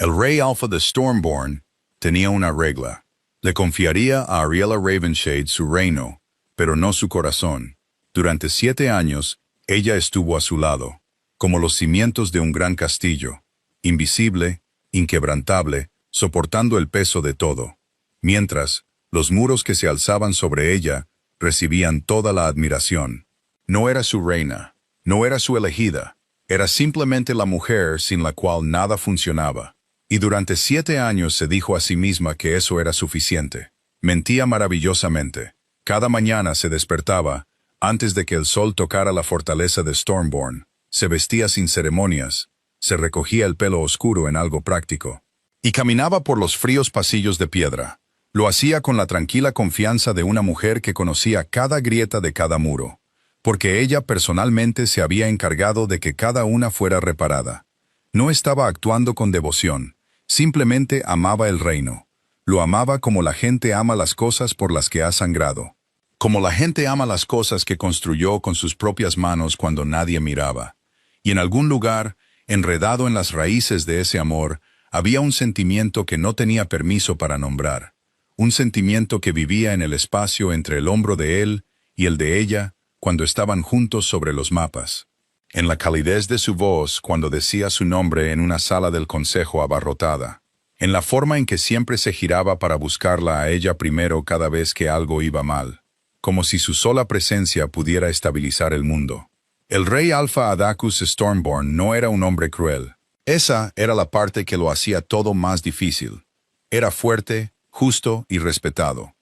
El rey Alpha de Stormborn tenía una regla. Le confiaría a Ariella Ravenshade su reino, pero no su corazón. Durante 7 años, ella estuvo a su lado, como los cimientos de un gran castillo, invisible, inquebrantable, soportando el peso de todo. Mientras, los muros que se alzaban sobre ella recibían toda la admiración. No era su reina, no era su elegida, era simplemente la mujer sin la cual nada funcionaba. Y durante 7 años se dijo a sí misma que eso era suficiente. Mentía maravillosamente. Cada mañana se despertaba, antes de que el sol tocara la fortaleza de Stormborn, se vestía sin ceremonias, se recogía el pelo oscuro en algo práctico, y caminaba por los fríos pasillos de piedra. Lo hacía con la tranquila confianza de una mujer que conocía cada grieta de cada muro, porque ella personalmente se había encargado de que cada una fuera reparada. No estaba actuando con devoción, simplemente amaba el reino. Lo amaba como la gente ama las cosas por las que ha sangrado. Como la gente ama las cosas que construyó con sus propias manos cuando nadie miraba. Y en algún lugar, enredado en las raíces de ese amor, había un sentimiento que no tenía permiso para nombrar. Un sentimiento que vivía en el espacio entre el hombro de él y el de ella cuando estaban juntos sobre los mapas. En la calidez de su voz cuando decía su nombre en una sala del consejo abarrotada. En la forma en que siempre se giraba para buscarla a ella primero cada vez que algo iba mal. Como si su sola presencia pudiera estabilizar el mundo. El rey Alpha Adacus Stormborn no era un hombre cruel. Esa era la parte que lo hacía todo más difícil. Era fuerte, justo y respetado.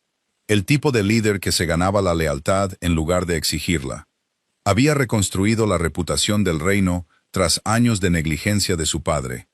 El tipo de líder que se ganaba la lealtad en lugar de exigirla. Había reconstruido la reputación del reino tras años de negligencia de su padre.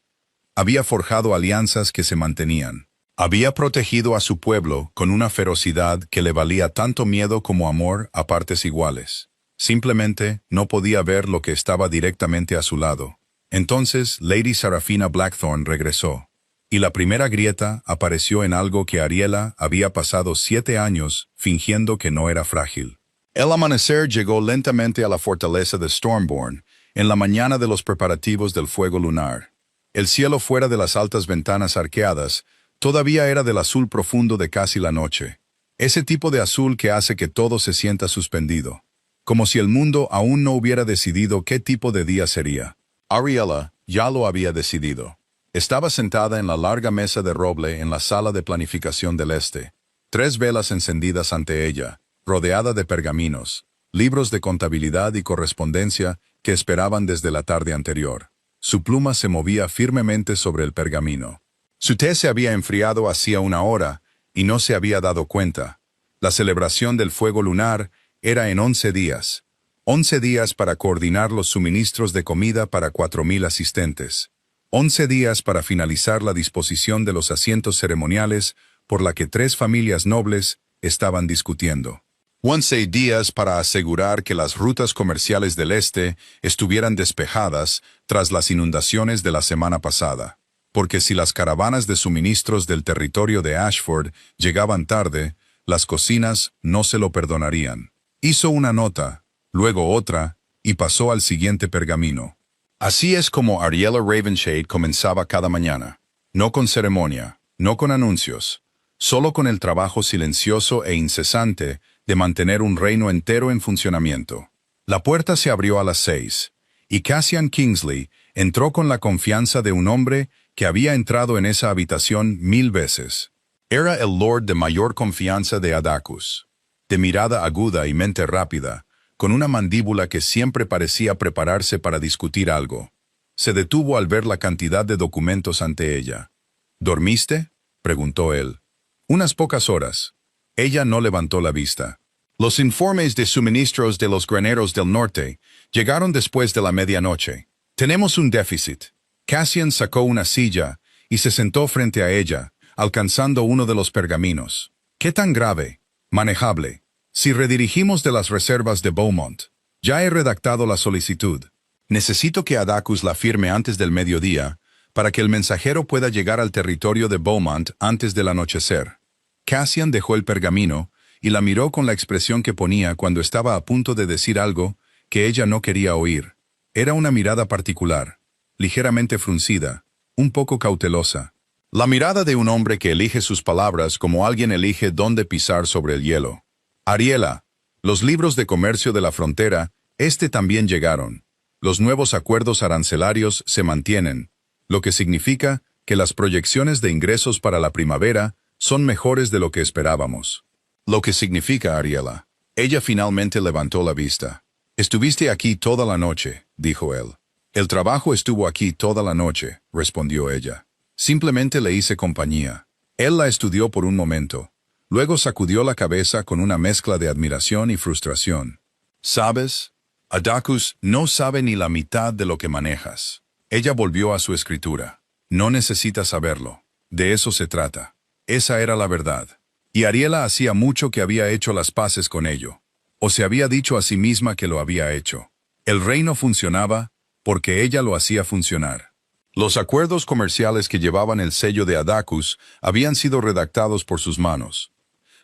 Había forjado alianzas que se mantenían. Había protegido a su pueblo con una ferocidad que le valía tanto miedo como amor a partes iguales. Simplemente no podía ver lo que estaba directamente a su lado. Entonces Lady Seraphina Blackthorn regresó. Y la primera grieta apareció en algo que Ariella había pasado 7 años fingiendo que no era frágil. El amanecer llegó lentamente a la fortaleza de Stormborn, en la mañana de los preparativos del fuego lunar. El cielo fuera de las altas ventanas arqueadas todavía era del azul profundo de casi la noche. Ese tipo de azul que hace que todo se sienta suspendido. Como si el mundo aún no hubiera decidido qué tipo de día sería. Ariella ya lo había decidido. Estaba sentada en la larga mesa de roble en la sala de planificación del este. 3 velas encendidas ante ella, rodeada de pergaminos, libros de contabilidad y correspondencia que esperaban desde la tarde anterior. Su pluma se movía firmemente sobre el pergamino. Su té se había enfriado hacía 1 hora y no se había dado cuenta. La celebración del fuego lunar era en 11 días. 11 días para coordinar los suministros de comida para 4,000 asistentes. 11 días para finalizar la disposición de los asientos ceremoniales por la que 3 familias nobles estaban discutiendo. 11 días para asegurar que las rutas comerciales del este estuvieran despejadas tras las inundaciones de la semana pasada. Porque si las caravanas de suministros del territorio de Ashford llegaban tarde, las cocinas no se lo perdonarían. Hizo una nota, luego otra, y pasó al siguiente pergamino. Así es como Ariella Ravenshade comenzaba cada mañana. No con ceremonia, no con anuncios, solo con el trabajo silencioso e incesante de mantener un reino entero en funcionamiento. La puerta se abrió a las 6, y Cassian Kingsley entró con la confianza de un hombre que había entrado en esa habitación 1000 veces. Era el lord de mayor confianza de Adacus, de mirada aguda y mente rápida, con una mandíbula que siempre parecía prepararse para discutir algo. Se detuvo al ver la cantidad de documentos ante ella. ¿Dormiste?, preguntó él. Unas pocas horas. Ella no levantó la vista. Los informes de suministros de los graneros del norte llegaron después de la medianoche. Tenemos un déficit. Cassian sacó una silla y se sentó frente a ella, alcanzando uno de los pergaminos. ¿Qué tan grave? Manejable. Si redirigimos de las reservas de Beaumont, ya he redactado la solicitud. Necesito que Adacus la firme antes del mediodía, para que el mensajero pueda llegar al territorio de Beaumont antes del anochecer. Cassian dejó el pergamino y la miró con la expresión que ponía cuando estaba a punto de decir algo que ella no quería oír. Era una mirada particular, ligeramente fruncida, un poco cautelosa. La mirada de un hombre que elige sus palabras como alguien elige dónde pisar sobre el hielo. Ariela, los libros de comercio de la frontera, también llegaron. Los nuevos acuerdos arancelarios se mantienen, lo que significa que las proyecciones de ingresos para la primavera son mejores de lo que esperábamos. Lo que significa, Ariela. Ella finalmente levantó la vista. Estuviste aquí toda la noche, dijo él. El trabajo estuvo aquí toda la noche, respondió ella. Simplemente le hice compañía. Él la estudió por un momento. Luego sacudió la cabeza con una mezcla de admiración y frustración. ¿Sabes? Adacus no sabe ni la mitad de lo que manejas. Ella volvió a su escritura. No necesitas saberlo. De eso se trata. Esa era la verdad. Y Ariela hacía mucho que había hecho las paces con ello. O se había dicho a sí misma que lo había hecho. El reino funcionaba porque ella lo hacía funcionar. Los acuerdos comerciales que llevaban el sello de Adacus habían sido redactados por sus manos.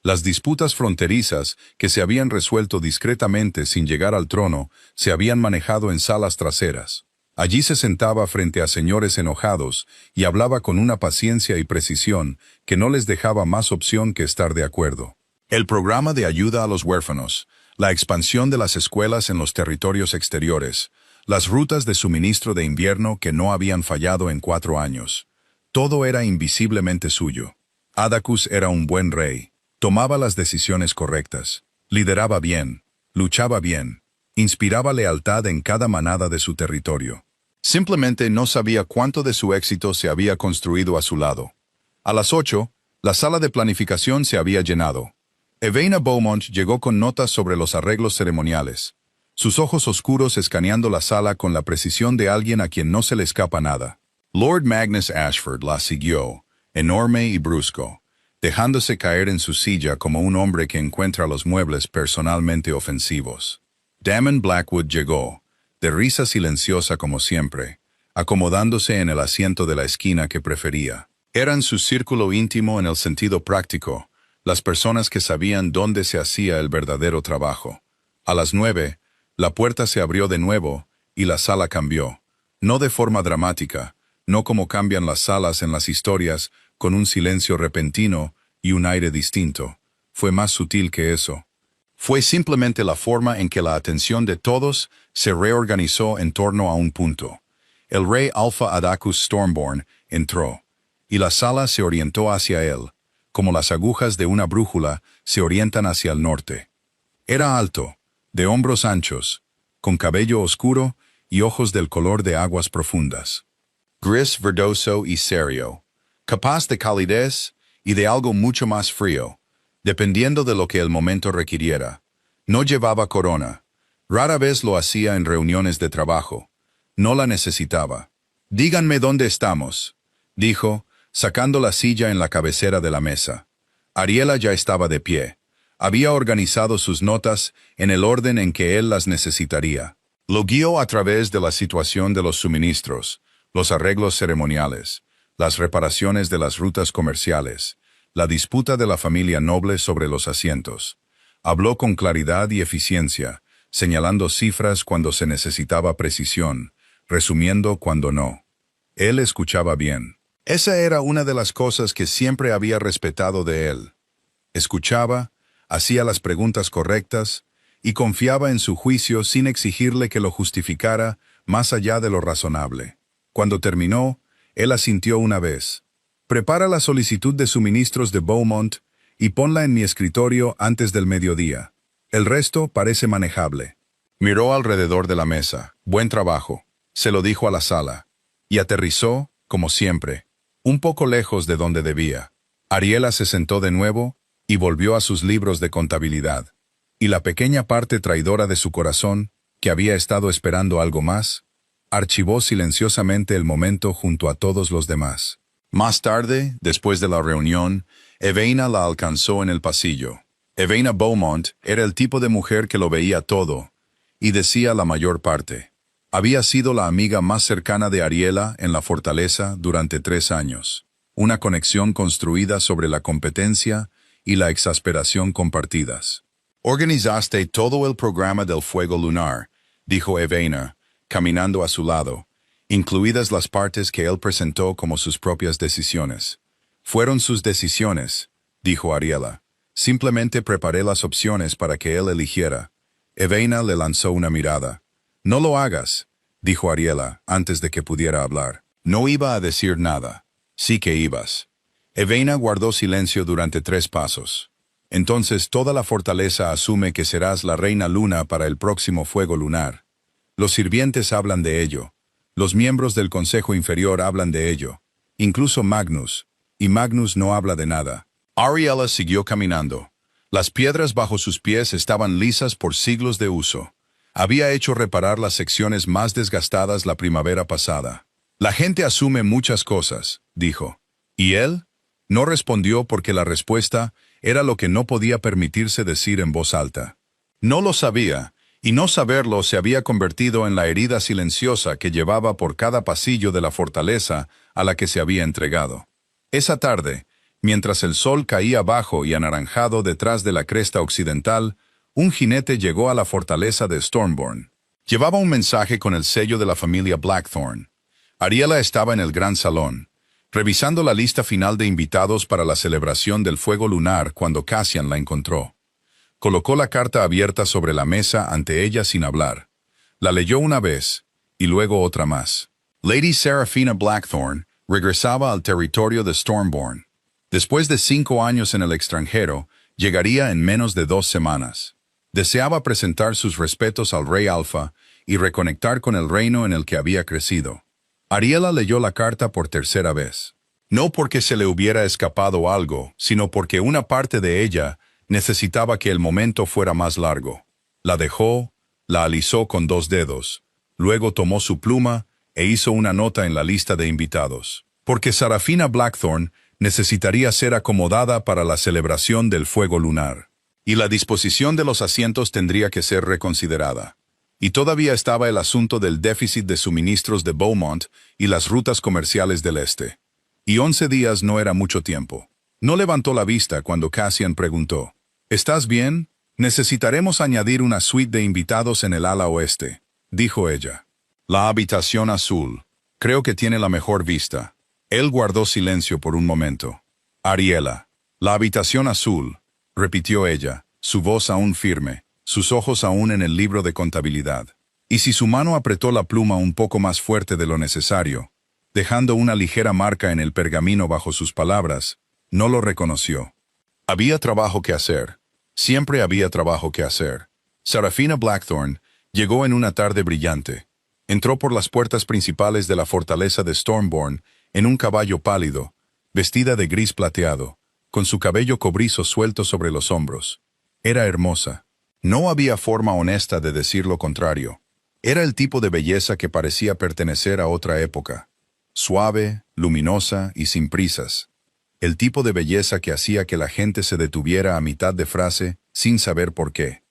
Las disputas fronterizas, que se habían resuelto discretamente sin llegar al trono, se habían manejado en salas traseras. Allí se sentaba frente a señores enojados y hablaba con una paciencia y precisión que no les dejaba más opción que estar de acuerdo. El programa de ayuda a los huérfanos, la expansión de las escuelas en los territorios exteriores, las rutas de suministro de invierno que no habían fallado en 4 años. Todo era invisiblemente suyo. Adacus era un buen rey. Tomaba las decisiones correctas, lideraba bien, luchaba bien, inspiraba lealtad en cada manada de su territorio. Simplemente no sabía cuánto de su éxito se había construido a su lado. A las 8, la sala de planificación se había llenado. Evaina Beaumont llegó con notas sobre los arreglos ceremoniales, sus ojos oscuros escaneando la sala con la precisión de alguien a quien no se le escapa nada. Lord Magnus Ashford la siguió, enorme y brusco, dejándose caer en su silla como un hombre que encuentra los muebles personalmente ofensivos. Damon Blackwood llegó, de risa silenciosa como siempre, acomodándose en el asiento de la esquina que prefería. Eran su círculo íntimo en el sentido práctico, las personas que sabían dónde se hacía el verdadero trabajo. A las 9, la puerta se abrió de nuevo y la sala cambió. No de forma dramática, no como cambian las salas en las historias, con un silencio repentino y un aire distinto. Fue más sutil que eso. Fue simplemente la forma en que la atención de todos se reorganizó en torno a un punto. El rey Alpha Adacus Stormborn entró, y la sala se orientó hacia él, como las agujas de una brújula se orientan hacia el norte. Era alto, de hombros anchos, con cabello oscuro y ojos del color de aguas profundas. Gris verdoso y serio, capaz de calidez y de algo mucho más frío, dependiendo de lo que el momento requiriera. No llevaba corona. Rara vez lo hacía en reuniones de trabajo. No la necesitaba. «Díganme dónde estamos», dijo, sacando la silla en la cabecera de la mesa. Ariela ya estaba de pie. Había organizado sus notas en el orden en que él las necesitaría. Lo guió a través de la situación de los suministros, los arreglos ceremoniales, las reparaciones de las rutas comerciales, la disputa de la familia noble sobre los asientos. Habló con claridad y eficiencia, señalando cifras cuando se necesitaba precisión, resumiendo cuando no. Él escuchaba bien. Esa era una de las cosas que siempre había respetado de él. Escuchaba, hacía las preguntas correctas y confiaba en su juicio sin exigirle que lo justificara más allá de lo razonable. Cuando terminó, él asintió una vez. «Prepara la solicitud de suministros de Beaumont y ponla en mi escritorio antes del mediodía. El resto parece manejable». Miró alrededor de la mesa. «Buen trabajo», se lo dijo a la sala, y aterrizó, como siempre, un poco lejos de donde debía. Ariela se sentó de nuevo y volvió a sus libros de contabilidad. Y la pequeña parte traidora de su corazón, que había estado esperando algo más, archivó silenciosamente el momento junto a todos los demás. Más tarde, después de la reunión, Evaina la alcanzó en el pasillo. Evaina Beaumont era el tipo de mujer que lo veía todo, y decía la mayor parte. Había sido la amiga más cercana de Ariela en la fortaleza durante 3 años. Una conexión construida sobre la competencia y la exasperación compartidas. «Organizaste todo el programa del fuego lunar», dijo Evaina, caminando a su lado, incluidas las partes que él presentó como sus propias decisiones. Fueron sus decisiones, dijo Ariela. Simplemente preparé las opciones para que él eligiera. Eveina le lanzó una mirada. No lo hagas, dijo Ariela antes de que pudiera hablar. No iba a decir nada. Sí que ibas. Eveina guardó silencio durante 3 pasos. Entonces toda la fortaleza asume que serás la reina luna para el próximo fuego lunar. Los sirvientes hablan de ello. Los miembros del Consejo Inferior hablan de ello. Incluso Magnus. Y Magnus no habla de nada. Ariela siguió caminando. Las piedras bajo sus pies estaban lisas por siglos de uso. Había hecho reparar las secciones más desgastadas la primavera pasada. La gente asume muchas cosas, dijo. ¿Y él? No respondió porque la respuesta era lo que no podía permitirse decir en voz alta. No lo sabía, y no saberlo se había convertido en la herida silenciosa que llevaba por cada pasillo de la fortaleza a la que se había entregado. Esa tarde, mientras el sol caía bajo y anaranjado detrás de la cresta occidental, un jinete llegó a la fortaleza de Stormborn. Llevaba un mensaje con el sello de la familia Blackthorn. Ariela estaba en el gran salón, revisando la lista final de invitados para la celebración del fuego lunar cuando Cassian la encontró. Colocó la carta abierta sobre la mesa ante ella sin hablar. La leyó una vez, y luego otra más. Lady Seraphina Blackthorn regresaba al territorio de Stormborn. Después de 5 años en el extranjero, llegaría en menos de 2 semanas. Deseaba presentar sus respetos al rey Alfa y reconectar con el reino en el que había crecido. Ariela leyó la carta por 3ª vez. No porque se le hubiera escapado algo, sino porque una parte de ella necesitaba que el momento fuera más largo. La dejó, la alisó con 2 dedos, luego tomó su pluma e hizo una nota en la lista de invitados. Porque Seraphina Blackthorn necesitaría ser acomodada para la celebración del fuego lunar. Y la disposición de los asientos tendría que ser reconsiderada. Y todavía estaba el asunto del déficit de suministros de Beaumont y las rutas comerciales del este. Y 11 días no era mucho tiempo. No levantó la vista cuando Cassian preguntó, «¿Estás bien? Necesitaremos añadir una suite de invitados en el ala oeste», dijo ella. «La habitación azul. Creo que tiene la mejor vista». Él guardó silencio por un momento. «Ariela, la habitación azul», repitió ella, su voz aún firme, sus ojos aún en el libro de contabilidad. Y si su mano apretó la pluma un poco más fuerte de lo necesario, dejando una ligera marca en el pergamino bajo sus palabras, no lo reconoció. Había trabajo que hacer. Siempre había trabajo que hacer. Seraphina Blackthorn llegó en una tarde brillante. Entró por las puertas principales de la fortaleza de Stormborn en un caballo pálido, vestida de gris plateado, con su cabello cobrizo suelto sobre los hombros. Era hermosa. No había forma honesta de decir lo contrario. Era el tipo de belleza que parecía pertenecer a otra época. Suave, luminosa y sin prisas. El tipo de belleza que hacía que la gente se detuviera a mitad de frase sin saber por qué.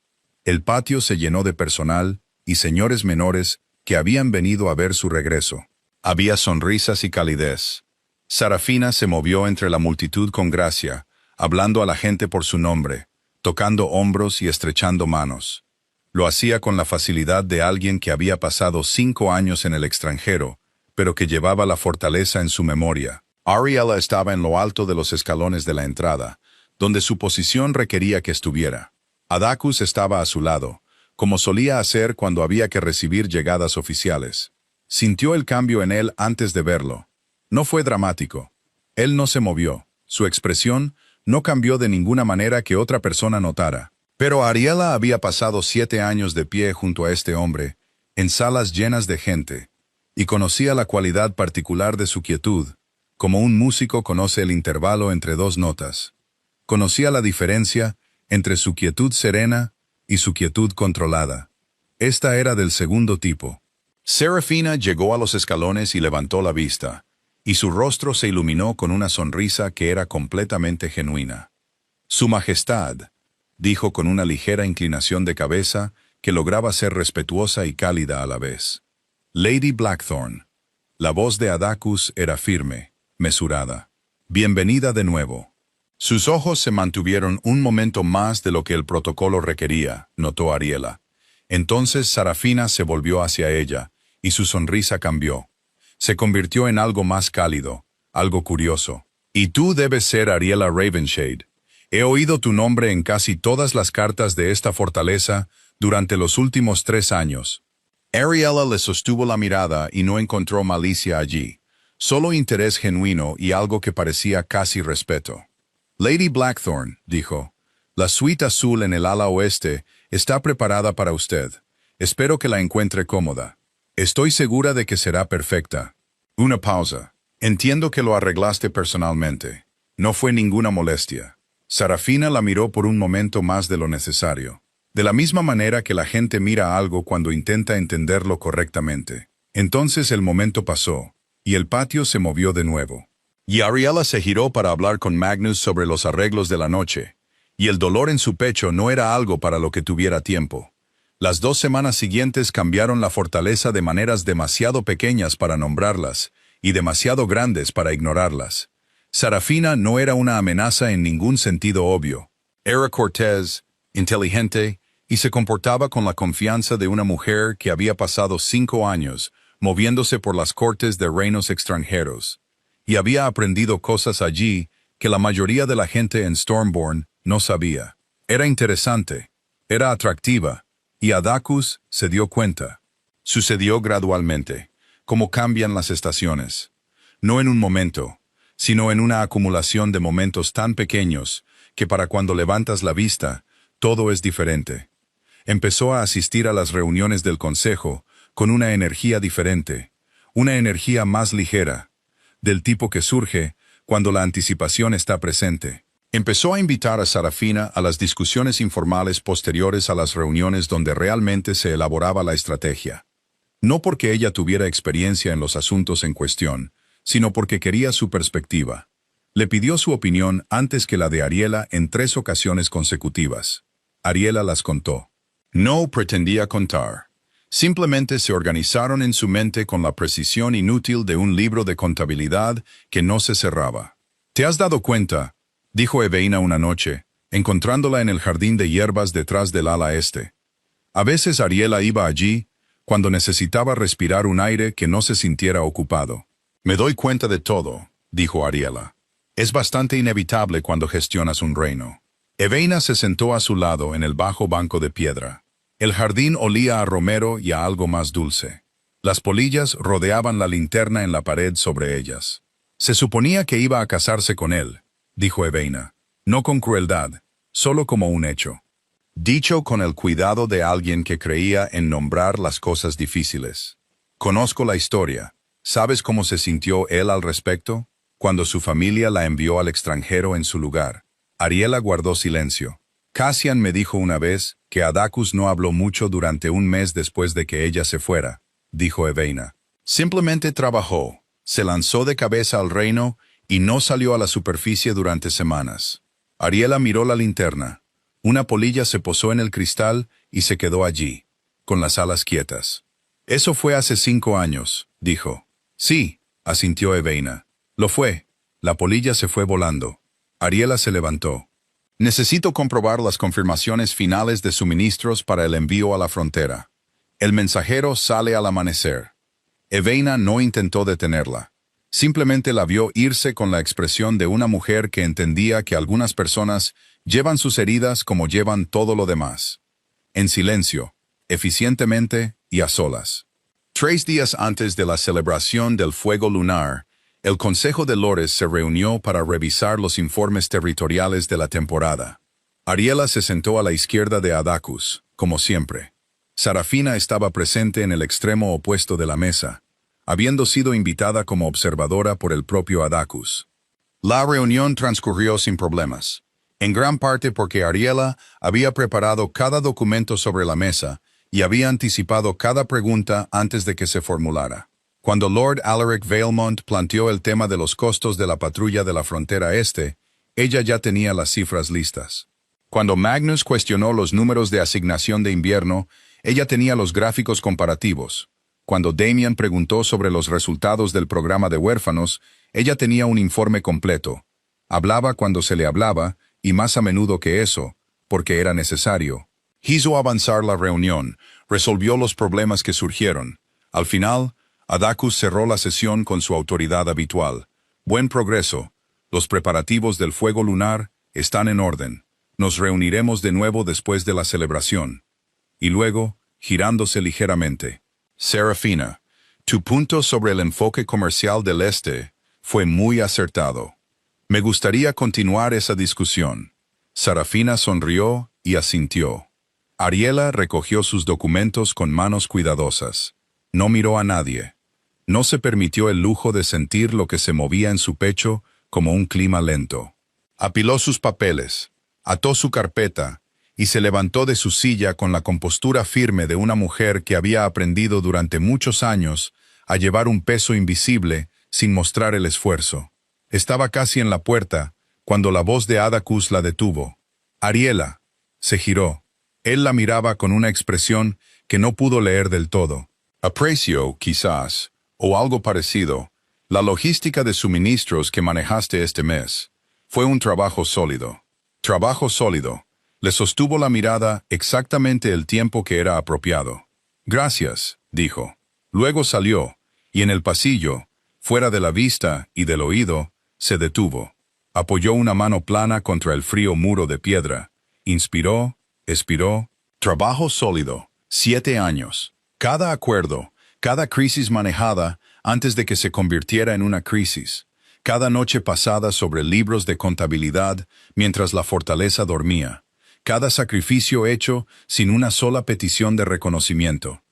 El patio se llenó de personal y señores menores que habían venido a ver su regreso. Había sonrisas y calidez. Seraphina se movió entre la multitud con gracia, hablando a la gente por su nombre, tocando hombros y estrechando manos. Lo hacía con la facilidad de alguien que había pasado 5 años en el extranjero, pero que llevaba la fortaleza en su memoria. Ariela estaba en lo alto de los escalones de la entrada, donde su posición requería que estuviera. Adacus estaba a su lado, como solía hacer cuando había que recibir llegadas oficiales. Sintió el cambio en él antes de verlo. No fue dramático. Él no se movió. Su expresión no cambió de ninguna manera que otra persona notara. Pero Ariela había pasado 7 años de pie junto a este hombre, en salas llenas de gente, y conocía la cualidad particular de su quietud, como un músico conoce el intervalo entre 2 notas. Conocía la diferencia entre su quietud serena y su quietud controlada. Esta era del segundo tipo. Seraphina llegó a los escalones y levantó la vista, y su rostro se iluminó con una sonrisa que era completamente genuina. «Su Majestad», dijo con una ligera inclinación de cabeza que lograba ser respetuosa y cálida a la vez. «Lady Blackthorn». La voz de Adacus era firme, mesurada. «Bienvenida de nuevo». Sus ojos se mantuvieron un momento más de lo que el protocolo requería, notó Ariela. Entonces Seraphina se volvió hacia ella, y su sonrisa cambió. Se convirtió en algo más cálido, algo curioso. Y tú debes ser Ariela Ravenshade. He oído tu nombre en casi todas las cartas de esta fortaleza durante los últimos 3 años. Ariela le sostuvo la mirada y no encontró malicia allí, solo interés genuino y algo que parecía casi respeto. Lady Blackthorn, dijo, la suite azul en el ala oeste está preparada para usted. Espero que la encuentre cómoda. Estoy segura de que será perfecta. Una pausa. Entiendo que lo arreglaste personalmente. No fue ninguna molestia. Sarafina la miró por un momento más de lo necesario. De la misma manera que la gente mira algo cuando intenta entenderlo correctamente. Entonces el momento pasó, y el patio se movió de nuevo. Y Ariela se giró para hablar con Magnus sobre los arreglos de la noche, y el dolor en su pecho no era algo para lo que tuviera tiempo. Las 2 semanas siguientes cambiaron la fortaleza de maneras demasiado pequeñas para nombrarlas, y demasiado grandes para ignorarlas. Sarafina no era una amenaza en ningún sentido obvio. Era cortés, inteligente, y se comportaba con la confianza de una mujer que había pasado 5 años moviéndose por las cortes de reinos extranjeros, y había aprendido cosas allí que la mayoría de la gente en Stormborn no sabía. Era interesante, era atractiva, y Adacus se dio cuenta. Sucedió gradualmente, como cambian las estaciones. No en un momento, sino en una acumulación de momentos tan pequeños que para cuando levantas la vista, todo es diferente. Empezó a asistir a las reuniones del consejo con una energía diferente, una energía más ligera, del tipo que surge cuando la anticipación está presente. Empezó a invitar a Sarafina a las discusiones informales posteriores a las reuniones donde realmente se elaboraba la estrategia. No porque ella tuviera experiencia en los asuntos en cuestión, sino porque quería su perspectiva. Le pidió su opinión antes que la de Ariela en 3 ocasiones consecutivas. Ariela las contó. No pretendía contar. Simplemente se organizaron en su mente con la precisión inútil de un libro de contabilidad que no se cerraba. ¿Te has dado cuenta?, dijo Eveina una noche, encontrándola en el jardín de hierbas detrás del ala este. A veces Ariela iba allí, cuando necesitaba respirar un aire que no se sintiera ocupado. Me doy cuenta de todo, dijo Ariela. Es bastante inevitable cuando gestionas un reino. Eveina se sentó a su lado en el bajo banco de piedra. El jardín olía a romero y a algo más dulce. Las polillas rodeaban la linterna en la pared sobre ellas. Se suponía que iba a casarse con él, dijo Eveina, no con crueldad, solo como un hecho. Dicho con el cuidado de alguien que creía en nombrar las cosas difíciles. Conozco la historia. ¿Sabes cómo se sintió él al respecto? Cuando su familia la envió al extranjero en su lugar. Ariela guardó silencio. Cassian me dijo una vez que Adacus no habló mucho durante un mes después de que ella se fuera, dijo Eveina. Simplemente trabajó, se lanzó de cabeza al reino y no salió a la superficie durante semanas. Ariela miró la linterna. Una polilla se posó en el cristal y se quedó allí, con las alas quietas. Eso fue hace 5 años, dijo. Sí, asintió Eveina. Lo fue. La polilla se fue volando. Ariela se levantó. Necesito comprobar las confirmaciones finales de suministros para el envío a la frontera. El mensajero sale al amanecer. Eveina no intentó detenerla. Simplemente la vio irse con la expresión de una mujer que entendía que algunas personas llevan sus heridas como llevan todo lo demás. En silencio, eficientemente y a solas. 3 días antes de la celebración del fuego lunar, el Consejo de Lores se reunió para revisar los informes territoriales de la temporada. Ariela se sentó a la izquierda de Adacus, como siempre. Sarafina estaba presente en el extremo opuesto de la mesa, habiendo sido invitada como observadora por el propio Adacus. La reunión transcurrió sin problemas, en gran parte porque Ariela había preparado cada documento sobre la mesa y había anticipado cada pregunta antes de que se formulara. Cuando Lord Alaric Valemont planteó el tema de los costos de la patrulla de la frontera este, ella ya tenía las cifras listas. Cuando Magnus cuestionó los números de asignación de invierno, ella tenía los gráficos comparativos. Cuando Damian preguntó sobre los resultados del programa de huérfanos, ella tenía un informe completo. Hablaba cuando se le hablaba, y más a menudo que eso, porque era necesario. Hizo avanzar la reunión, resolvió los problemas que surgieron. Al final, Adacus cerró la sesión con su autoridad habitual. Buen progreso. Los preparativos del fuego lunar están en orden. Nos reuniremos de nuevo después de la celebración. Y luego, girándose ligeramente. Serafina, tu punto sobre el enfoque comercial del Este fue muy acertado. Me gustaría continuar esa discusión. Serafina sonrió y asintió. Ariela recogió sus documentos con manos cuidadosas. No miró a nadie. No se permitió el lujo de sentir lo que se movía en su pecho como un clima lento. Apiló sus papeles, ató su carpeta y se levantó de su silla con la compostura firme de una mujer que había aprendido durante muchos años a llevar un peso invisible sin mostrar el esfuerzo. Estaba casi en la puerta cuando la voz de Adacus la detuvo. Ariela. Se giró. Él la miraba con una expresión que no pudo leer del todo. Aprecio, quizás, o algo parecido, la logística de suministros que manejaste este mes. Fue un trabajo sólido. Trabajo sólido. Le sostuvo la mirada exactamente el tiempo que era apropiado. Gracias, dijo. Luego salió, y en el pasillo, fuera de la vista y del oído, se detuvo. Apoyó una mano plana contra el frío muro de piedra. Inspiró, expiró. Trabajo sólido. 7 años. Cada acuerdo, cada crisis manejada antes de que se convirtiera en una crisis. Cada noche pasada sobre libros de contabilidad mientras la fortaleza dormía. Cada sacrificio hecho sin una sola petición de reconocimiento.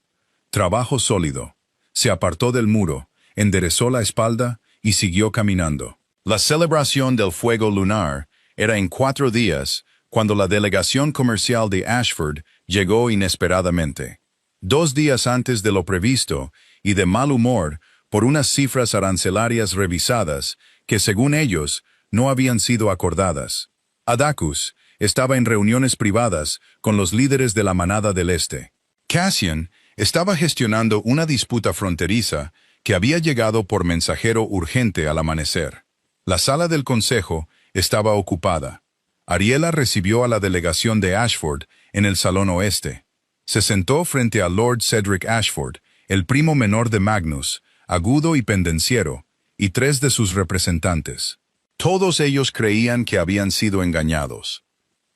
Trabajo sólido. Se apartó del muro, enderezó la espalda y siguió caminando. La celebración del fuego lunar era en 4 días cuando la delegación comercial de Ashford llegó inesperadamente. 2 días antes de lo previsto y de mal humor por unas cifras arancelarias revisadas que, según ellos, no habían sido acordadas. Adacus estaba en reuniones privadas con los líderes de la manada del Este. Cassian estaba gestionando una disputa fronteriza que había llegado por mensajero urgente al amanecer. La sala del consejo estaba ocupada. Ariela recibió a la delegación de Ashford en el salón oeste. Se sentó frente a Lord Cedric Ashford, el primo menor de Magnus, agudo y pendenciero, y 3 de sus representantes. Todos ellos creían que habían sido engañados.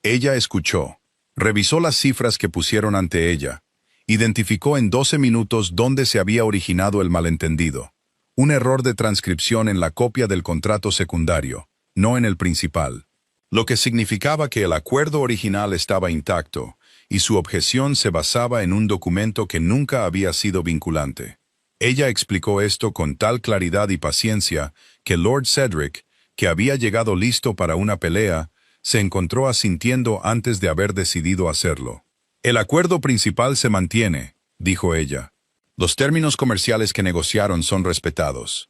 Ella escuchó, revisó las cifras que pusieron ante ella, identificó en 12 minutos dónde se había originado el malentendido. Un error de transcripción en la copia del contrato secundario, no en el principal. Lo que significaba que el acuerdo original estaba intacto, y su objeción se basaba en un documento que nunca había sido vinculante. Ella explicó esto con tal claridad y paciencia que Lord Cedric, que había llegado listo para una pelea, se encontró asintiendo antes de haber decidido hacerlo. El acuerdo principal se mantiene, dijo ella. Los términos comerciales que negociaron son respetados.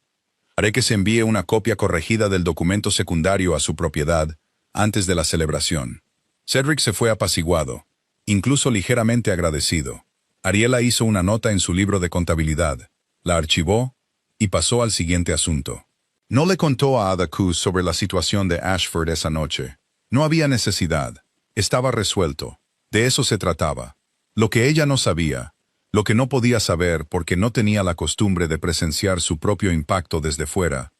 Haré que se envíe una copia corregida del documento secundario a su propiedad antes de la celebración. Cedric se fue apaciguado, incluso ligeramente agradecido. Ariela hizo una nota en su libro de contabilidad, la archivó y pasó al siguiente asunto. No le contó a Adacus sobre la situación de Ashford esa noche. No había necesidad. Estaba resuelto. De eso se trataba. Lo que ella no sabía, lo que no podía saber porque no tenía la costumbre de presenciar su propio impacto desde fuera,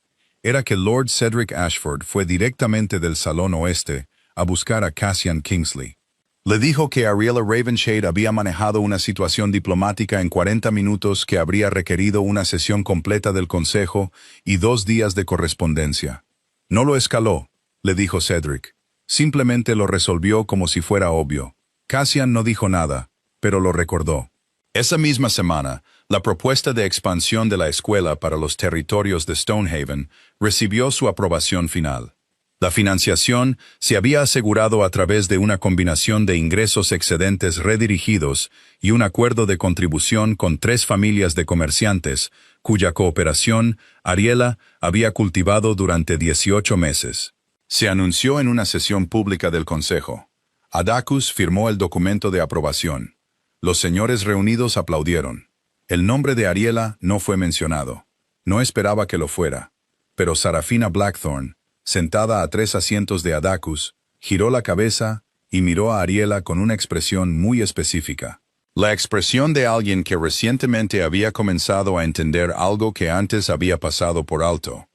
era que Lord Cedric Ashford fue directamente del Salón Oeste a buscar a Cassian Kingsley. Le dijo que Ariela Ravenshade había manejado una situación diplomática en 40 minutos que habría requerido una sesión completa del Consejo y 2 días de correspondencia. No lo escaló, le dijo Cedric. Simplemente lo resolvió como si fuera obvio. Cassian no dijo nada, pero lo recordó. Esa misma semana, la propuesta de expansión de la escuela para los territorios de Stonehaven recibió su aprobación final. La financiación se había asegurado a través de una combinación de ingresos excedentes redirigidos y un acuerdo de contribución con 3 familias de comerciantes, cuya cooperación Ariela había cultivado durante 18 meses. Se anunció en una sesión pública del Consejo. Adacus firmó el documento de aprobación. Los señores reunidos aplaudieron. El nombre de Ariela no fue mencionado. No esperaba que lo fuera. Pero Serafina Blackthorne, sentada a 3 asientos de Adacus, giró la cabeza y miró a Ariela con una expresión muy específica. La expresión de alguien que recientemente había comenzado a entender algo que antes había pasado por alto.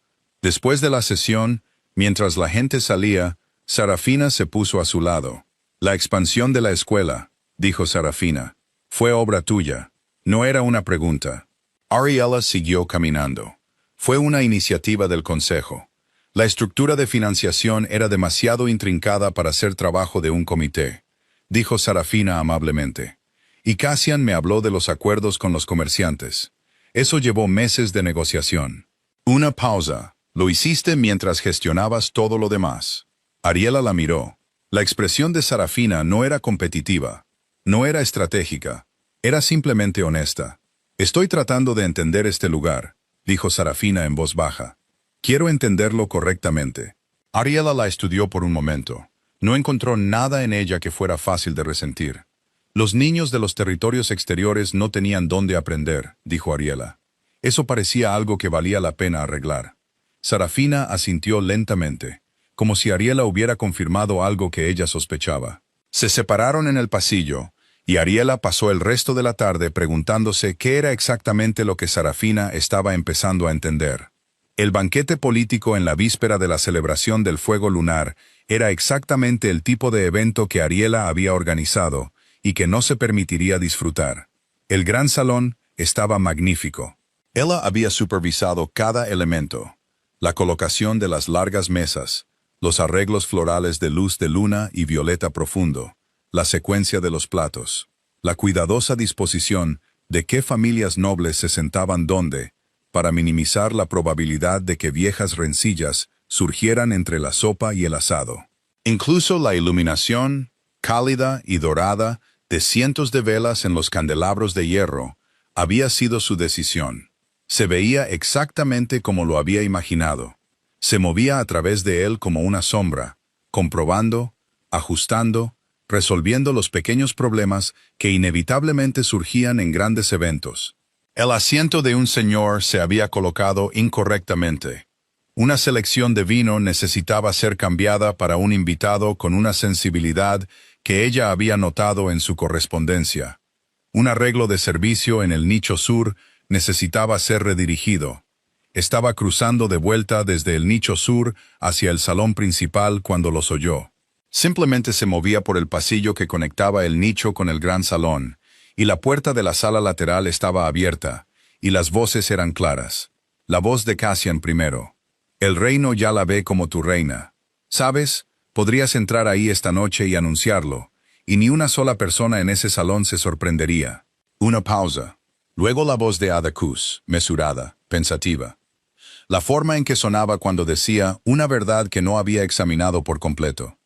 Después de la sesión, mientras la gente salía, Sarafina se puso a su lado. La expansión de la escuela, dijo Sarafina, fue obra tuya. No era una pregunta. Ariela siguió caminando. Fue una iniciativa del consejo. La estructura de financiación era demasiado intrincada para ser trabajo de un comité, dijo Sarafina amablemente. Y Cassian me habló de los acuerdos con los comerciantes. Eso llevó meses de negociación. Una pausa. Lo hiciste mientras gestionabas todo lo demás. Ariela la miró. La expresión de Sarafina no era competitiva, no era estratégica, era simplemente honesta. Estoy tratando de entender este lugar, dijo Sarafina en voz baja. Quiero entenderlo correctamente. Ariela la estudió por un momento. No encontró nada en ella que fuera fácil de resentir. Los niños de los territorios exteriores no tenían dónde aprender, dijo Ariela. Eso parecía algo que valía la pena arreglar. Sarafina asintió lentamente, como si Ariela hubiera confirmado algo que ella sospechaba. Se separaron en el pasillo, y Ariela pasó el resto de la tarde preguntándose qué era exactamente lo que Sarafina estaba empezando a entender. El banquete político en la víspera de la celebración del fuego lunar era exactamente el tipo de evento que Ariela había organizado y que no se permitiría disfrutar. El gran salón estaba magnífico. Ella había supervisado cada elemento. La colocación de las largas mesas, los arreglos florales de luz de luna y violeta profundo, la secuencia de los platos, la cuidadosa disposición de qué familias nobles se sentaban dónde, para minimizar la probabilidad de que viejas rencillas surgieran entre la sopa y el asado. Incluso la iluminación, cálida y dorada, de cientos de velas en los candelabros de hierro, había sido su decisión. Se veía exactamente como lo había imaginado. Se movía a través de él como una sombra, comprobando, ajustando, resolviendo los pequeños problemas que inevitablemente surgían en grandes eventos. El asiento de un señor se había colocado incorrectamente. Una selección de vino necesitaba ser cambiada para un invitado con una sensibilidad que ella había notado en su correspondencia. Un arreglo de servicio en el nicho sur necesitaba ser redirigido. Estaba cruzando de vuelta desde el nicho sur hacia el salón principal cuando los oyó. Simplemente se movía por el pasillo que conectaba el nicho con el gran salón, y la puerta de la sala lateral estaba abierta, y las voces eran claras. La voz de Cassian primero. El reino ya la ve como tu reina. ¿Sabes? Podrías entrar ahí esta noche y anunciarlo, y ni una sola persona en ese salón se sorprendería. Una pausa. Luego la voz de Adacus, mesurada, pensativa. La forma en que sonaba cuando decía una verdad que no había examinado por completo.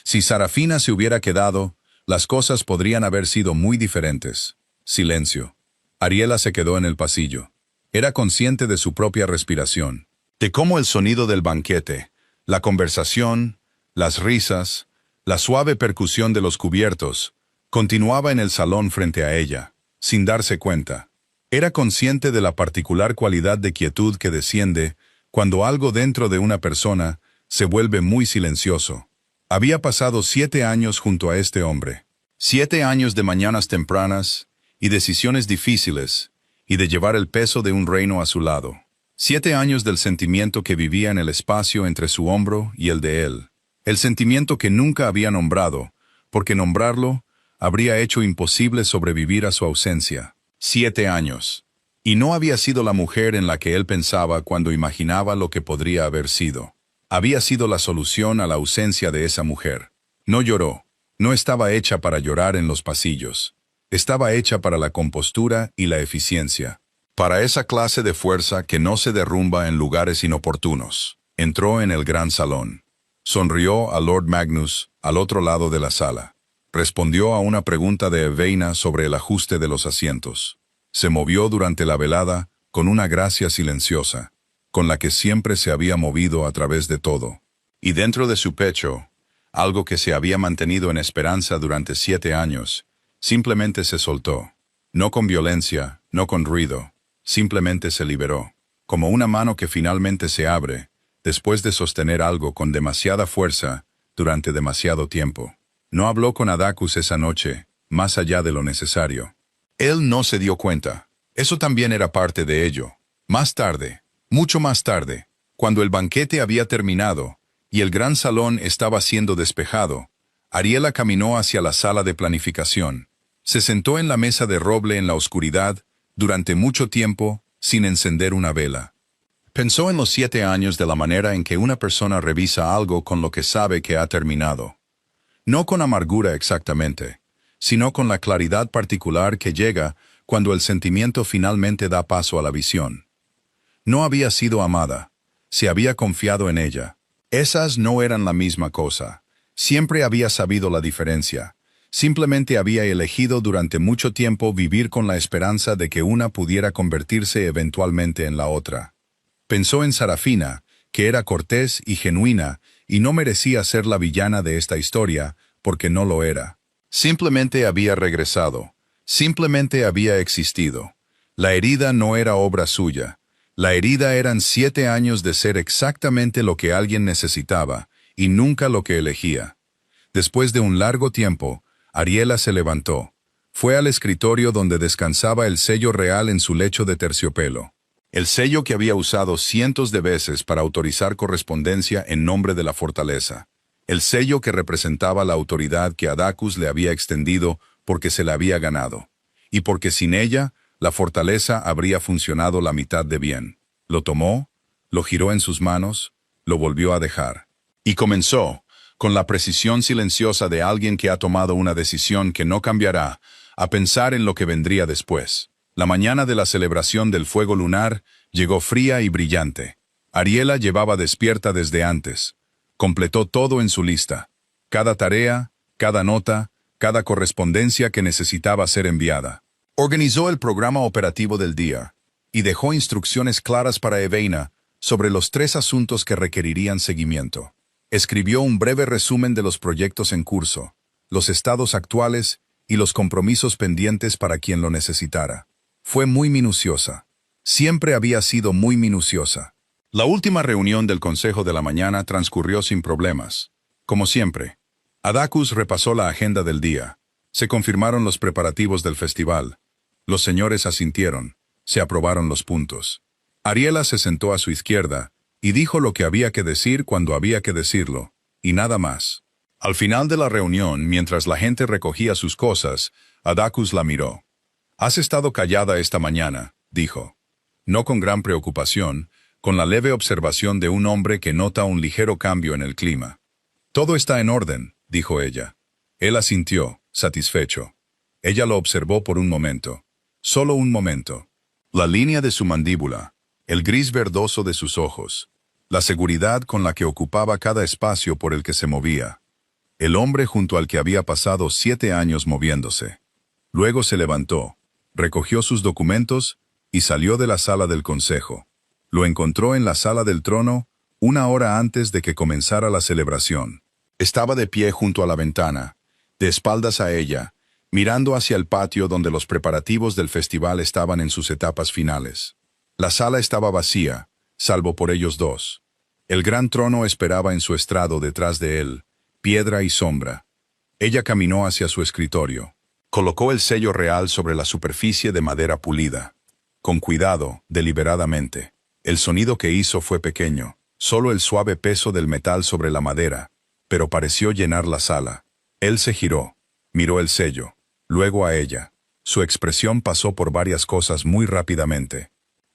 Si Sarafina se hubiera quedado, las cosas podrían haber sido muy diferentes. Silencio. Ariela se quedó en el pasillo. Era consciente de su propia respiración, de cómo el sonido del banquete, la conversación, las risas, la suave percusión de los cubiertos, continuaba en el salón frente a ella, sin darse cuenta. Era consciente de la particular cualidad de quietud que desciende cuando algo dentro de una persona se vuelve muy silencioso. Había pasado 7 años junto a este hombre. 7 años de mañanas tempranas y decisiones difíciles, y de llevar el peso de un reino a su lado. 7 años del sentimiento que vivía en el espacio entre su hombro y el de él. El sentimiento que nunca había nombrado, porque nombrarlo habría hecho imposible sobrevivir a su ausencia. 7 años. Y no había sido la mujer en la que él pensaba cuando imaginaba lo que podría haber sido. Había sido la solución a la ausencia de esa mujer. No lloró. No estaba hecha para llorar en los pasillos. Estaba hecha para la compostura y la eficiencia. Para esa clase de fuerza que no se derrumba en lugares inoportunos. Entró en el gran salón. Sonrió a Lord Magnus al otro lado de la sala. Respondió a una pregunta de Evaina sobre el ajuste de los asientos. Se movió durante la velada con una gracia silenciosa, con la que siempre se había movido a través de todo. Y dentro de su pecho, algo que se había mantenido en esperanza durante 7 años, simplemente se soltó. No con violencia, no con ruido, simplemente se liberó. Como una mano que finalmente se abre, después de sostener algo con demasiada fuerza durante demasiado tiempo. No habló con Adacus esa noche, más allá de lo necesario. Él no se dio cuenta. Eso también era parte de ello. Más tarde, mucho más tarde, cuando el banquete había terminado y el gran salón estaba siendo despejado, Ariela caminó hacia la sala de planificación. Se sentó en la mesa de roble en la oscuridad durante mucho tiempo sin encender una vela. Pensó en los 7 años de la manera en que una persona revisa algo con lo que sabe que ha terminado. No con amargura exactamente, sino con la claridad particular que llega cuando el sentimiento finalmente da paso a la visión. No había sido amada, se había confiado en ella. Esas no eran la misma cosa. Siempre había sabido la diferencia. Simplemente había elegido durante mucho tiempo vivir con la esperanza de que una pudiera convertirse eventualmente en la otra. Pensó en Sarafina, que era cortés y genuina, y no merecía ser la villana de esta historia, porque no lo era. Simplemente había regresado. Simplemente había existido. La herida no era obra suya. La herida eran 7 años de ser exactamente lo que alguien necesitaba, y nunca lo que elegía. Después de un largo tiempo, Ariela se levantó. Fue al escritorio donde descansaba el sello real en su lecho de terciopelo. El sello que había usado cientos de veces para autorizar correspondencia en nombre de la fortaleza. El sello que representaba la autoridad que Adacus le había extendido porque se la había ganado. Y porque sin ella, la fortaleza habría funcionado la mitad de bien. Lo tomó, lo giró en sus manos, lo volvió a dejar. Y comenzó, con la precisión silenciosa de alguien que ha tomado una decisión que no cambiará, a pensar en lo que vendría después. La mañana de la celebración del fuego lunar llegó fría y brillante. Ariela llevaba despierta desde antes. Completó todo en su lista. Cada tarea, cada nota, cada correspondencia que necesitaba ser enviada. Organizó el programa operativo del día y dejó instrucciones claras para Eveina sobre los 3 asuntos que requerirían seguimiento. Escribió un breve resumen de los proyectos en curso, los estados actuales y los compromisos pendientes para quien lo necesitara. Fue muy minuciosa. Siempre había sido muy minuciosa. La última reunión del Consejo de la Mañana transcurrió sin problemas. Como siempre, Adacus repasó la agenda del día. Se confirmaron los preparativos del festival. Los señores asintieron. Se aprobaron los puntos. Ariela se sentó a su izquierda y dijo lo que había que decir cuando había que decirlo, y nada más. Al final de la reunión, mientras la gente recogía sus cosas, Adacus la miró. «Has estado callada esta mañana», dijo. No con gran preocupación, con la leve observación de un hombre que nota un ligero cambio en el clima. «Todo está en orden», dijo ella. Él asintió, satisfecho. Ella lo observó por un momento. Solo un momento. La línea de su mandíbula, el gris verdoso de sus ojos, la seguridad con la que ocupaba cada espacio por el que se movía. El hombre junto al que había pasado 7 años moviéndose. Luego se levantó, recogió sus documentos y salió de la sala del consejo. Lo encontró en la sala del trono 1 hora antes de que comenzara la celebración. Estaba de pie junto a la ventana, de espaldas a ella, mirando hacia el patio donde los preparativos del festival estaban en sus etapas finales. La sala estaba vacía, salvo por ellos dos. El gran trono esperaba en su estrado detrás de él, piedra y sombra. Ella caminó hacia su escritorio. Colocó el sello real sobre la superficie de madera pulida. Con cuidado, deliberadamente. El sonido que hizo fue pequeño, solo el suave peso del metal sobre la madera, pero pareció llenar la sala. Él se giró, miró el sello, luego a ella. Su expresión pasó por varias cosas muy rápidamente.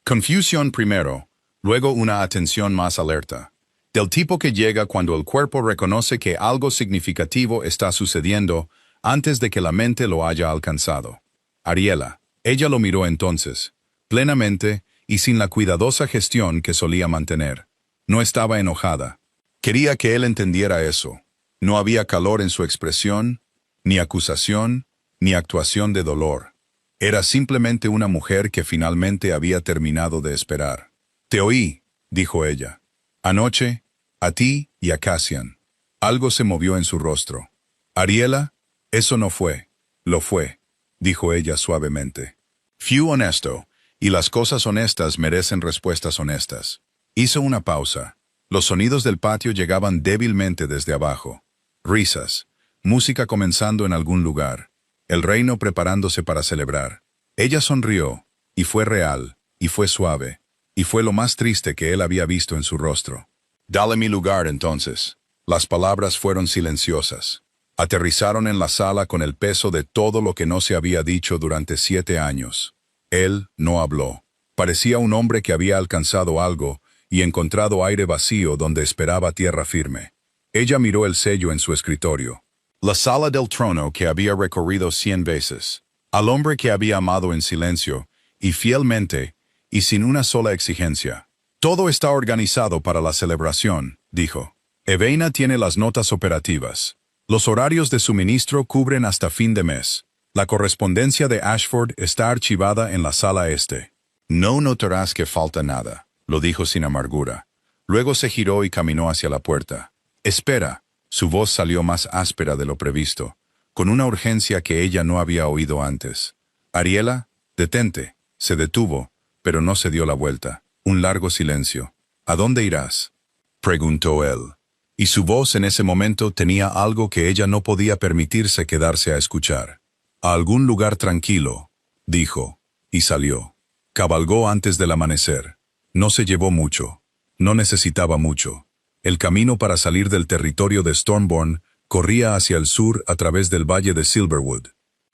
Confusión primero, luego una atención más alerta. Del tipo que llega cuando el cuerpo reconoce que algo significativo está sucediendo antes de que la mente lo haya alcanzado. Ariela. Ella lo miró entonces, plenamente y sin la cuidadosa gestión que solía mantener. No estaba enojada. Quería que él entendiera eso. No había calor en su expresión, ni acusación, ni actuación de dolor. Era simplemente una mujer que finalmente había terminado de esperar. «Te oí», dijo ella. «Anoche, a ti y a Cassian». Algo se movió en su rostro. «Ariela, eso no fue». «Lo fue», dijo ella suavemente. «Fui honesto, y las cosas honestas merecen respuestas honestas». Hizo una pausa. Los sonidos del patio llegaban débilmente desde abajo. Risas. Música comenzando en algún lugar. el reino preparándose para celebrar. Ella sonrió, y fue real, y fue suave, y fue lo más triste que él había visto en su rostro. «Dale mi lugar, entonces». Las palabras fueron silenciosas. Aterrizaron en la sala con el peso de todo lo que no se había dicho durante 7 años. Él no habló. Parecía un hombre que había alcanzado algo y encontrado aire vacío donde esperaba tierra firme. Ella miró el sello en su escritorio. La sala del trono que había recorrido 100 veces. Al hombre que había amado en silencio, y fielmente, y sin una sola exigencia. «Todo está organizado para la celebración», dijo. «Eveina tiene las notas operativas. Los horarios de suministro cubren hasta fin de mes. La correspondencia de Ashford está archivada en la sala este. No notarás que falta nada», lo dijo sin amargura. Luego se giró y caminó hacia la puerta. «Espera». Su voz salió más áspera de lo previsto, con una urgencia que ella no había oído antes. «Ariela, detente». Se detuvo, pero no se dio la vuelta. Un largo silencio. «¿A dónde irás?», preguntó él. Y su voz en ese momento tenía algo que ella no podía permitirse quedarse a escuchar. «A algún lugar tranquilo», dijo, y salió. Cabalgó antes del amanecer. No se llevó mucho. No necesitaba mucho. El camino para salir del territorio de Stormborn corría hacia el sur a través del valle de Silverwood.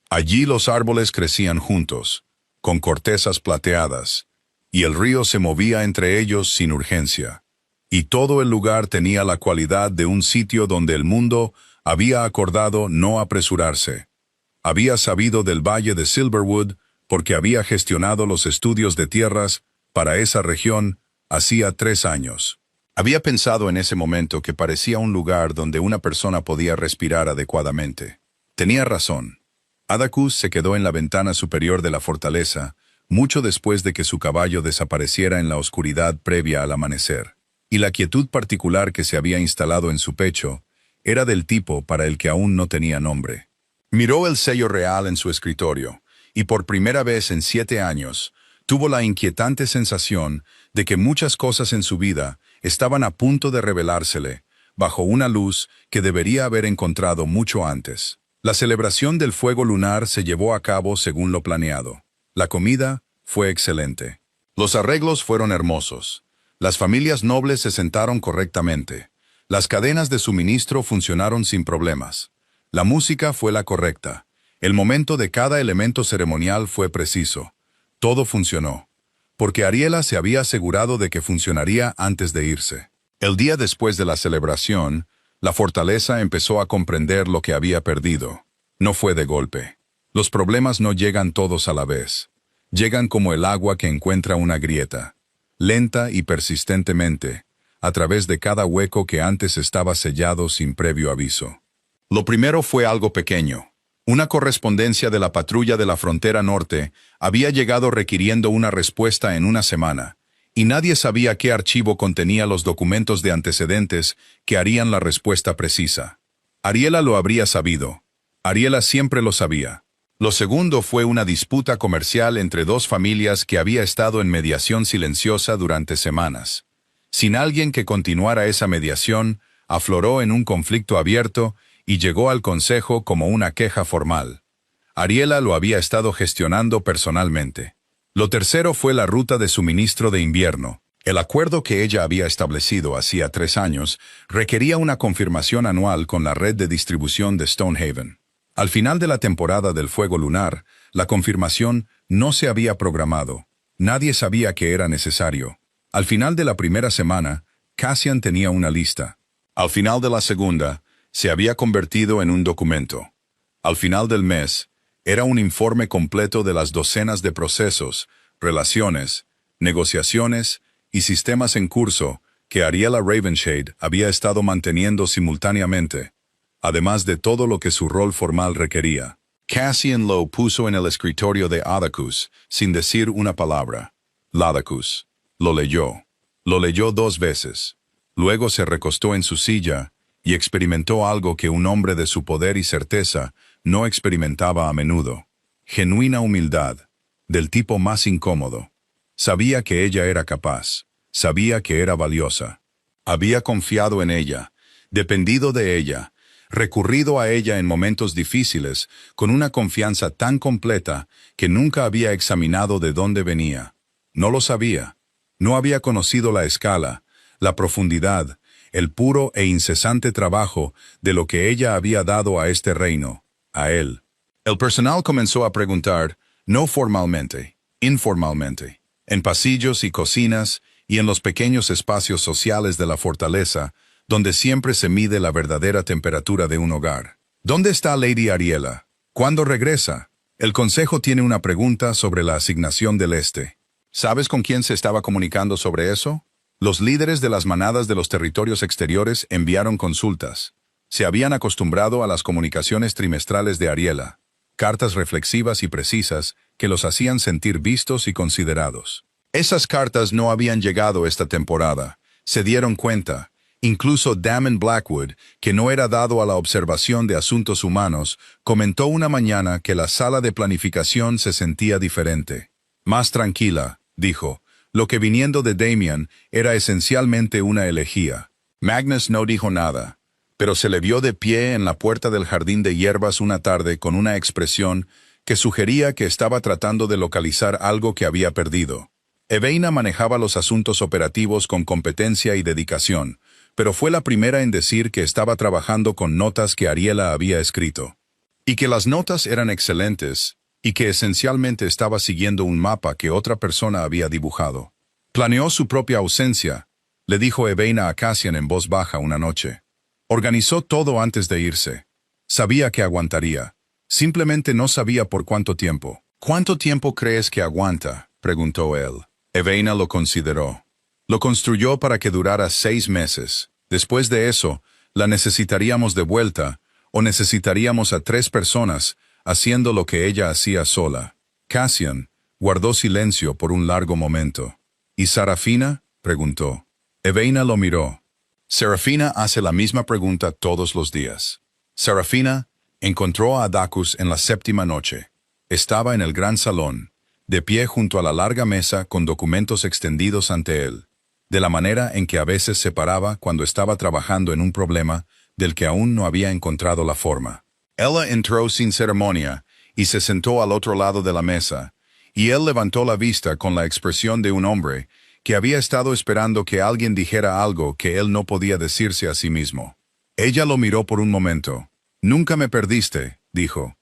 Allí los árboles crecían juntos, con cortezas plateadas, y el río se movía entre ellos sin urgencia. Y todo el lugar tenía la cualidad de un sitio donde el mundo había acordado no apresurarse. Había sabido del valle de Silverwood porque había gestionado los estudios de tierras para esa región hacía 3 años. Había pensado en ese momento que parecía un lugar donde una persona podía respirar adecuadamente. Tenía razón. Adacus se quedó en la ventana superior de la fortaleza, mucho después de que su caballo desapareciera en la oscuridad previa al amanecer. Y la quietud particular que se había instalado en su pecho era del tipo para el que aún no tenía nombre. Miró el sello real en su escritorio, y por primera vez en 7 años, tuvo la inquietante sensación de que muchas cosas en su vida estaban a punto de revelársele, bajo una luz que debería haber encontrado mucho antes. La celebración del fuego lunar se llevó a cabo según lo planeado. La comida fue excelente. Los arreglos fueron hermosos. Las familias nobles se sentaron correctamente. Las cadenas de suministro funcionaron sin problemas. La música fue la correcta. El momento de cada elemento ceremonial fue preciso. Todo funcionó. Porque Ariela se había asegurado de que funcionaría antes de irse. El día después de la celebración, la fortaleza empezó a comprender lo que había perdido. No fue de golpe. Los problemas no llegan todos a la vez. Llegan como el agua que encuentra una grieta, lenta y persistentemente, a través de cada hueco que antes estaba sellado sin previo aviso. Lo primero fue algo pequeño. Una correspondencia de la patrulla de la frontera norte había llegado requiriendo una respuesta en una semana, y nadie sabía qué archivo contenía los documentos de antecedentes que harían la respuesta precisa. Ariela lo habría sabido. Ariela siempre lo sabía. Lo segundo fue una disputa comercial entre 2 familias que había estado en mediación silenciosa durante semanas. Sin alguien que continuara esa mediación, afloró en un conflicto abierto y llegó al consejo como una queja formal. Ariela lo había estado gestionando personalmente. Lo tercero fue la ruta de suministro de invierno. El acuerdo que ella había establecido hacía 3 años requería una confirmación anual con la red de distribución de Stonehaven. Al final de la temporada del fuego lunar, la confirmación no se había programado. Nadie sabía que era necesario. Al final de la primera semana, Cassian tenía una lista. Al final de la segunda, se había convertido en un documento. Al final del mes, era un informe completo de las docenas de procesos, relaciones, negociaciones y sistemas en curso que Ariela Ravenshade había estado manteniendo simultáneamente, además de todo lo que su rol formal requería. Cassian lo puso en el escritorio de Adacus, sin decir una palabra. Ladacus lo leyó. Lo leyó 2 veces. Luego se recostó en su silla y experimentó algo que un hombre de su poder y certeza no experimentaba a menudo. Genuina humildad, del tipo más incómodo. Sabía que ella era capaz. Sabía que era valiosa. Había confiado en ella, dependido de ella, recurrido a ella en momentos difíciles, con una confianza tan completa que nunca había examinado de dónde venía. No lo sabía. No había conocido la escala, la profundidad, el puro e incesante trabajo de lo que ella había dado a este reino, a él. El personal comenzó a preguntar, no formalmente, informalmente, en pasillos y cocinas y en los pequeños espacios sociales de la fortaleza, donde siempre se mide la verdadera temperatura de un hogar. ¿Dónde está Lady Ariela? ¿Cuándo regresa? El consejo tiene una pregunta sobre la asignación del este. ¿Sabes con quién se estaba comunicando sobre eso? Los líderes de las manadas de los territorios exteriores enviaron consultas. Se habían acostumbrado a las comunicaciones trimestrales de Ariela, cartas reflexivas y precisas que los hacían sentir vistos y considerados. Esas cartas no habían llegado esta temporada. Se dieron cuenta. Incluso Damon Blackwood, que no era dado a la observación de asuntos humanos, comentó una mañana que la sala de planificación se sentía diferente. Más tranquila, dijo. Lo que viniendo de Damian era esencialmente una elegía. Magnus no dijo nada, pero se le vio de pie en la puerta del jardín de hierbas una tarde con una expresión que sugería que estaba tratando de localizar algo que había perdido. Eveina manejaba los asuntos operativos con competencia y dedicación, pero fue la primera en decir que estaba trabajando con notas que Ariela había escrito. Y que las notas eran excelentes, y que esencialmente estaba siguiendo un mapa que otra persona había dibujado. Planeó su propia ausencia, le dijo Eveina a Cassian en voz baja una noche. Organizó todo antes de irse. Sabía que aguantaría. Simplemente no sabía por cuánto tiempo. ¿Cuánto tiempo crees que aguanta?, preguntó él. Eveina lo consideró. Lo construyó para que durara 6 meses. Después de eso, la necesitaríamos de vuelta, o necesitaríamos a 3 personas, haciendo lo que ella hacía sola. Cassian guardó silencio por un largo momento. ¿Y Sarafina?, preguntó. Eveina lo miró. Serafina hace la misma pregunta todos los días. Serafina encontró a Adacus en la 7ª noche. Estaba en el gran salón, de pie junto a la larga mesa con documentos extendidos ante él, de la manera en que a veces se paraba cuando estaba trabajando en un problema del que aún no había encontrado la forma. Ella entró sin ceremonia y se sentó al otro lado de la mesa, y él levantó la vista con la expresión de un hombre que había estado esperando que alguien dijera algo que él no podía decirse a sí mismo. Ella lo miró por un momento. «Nunca me perdiste», dijo.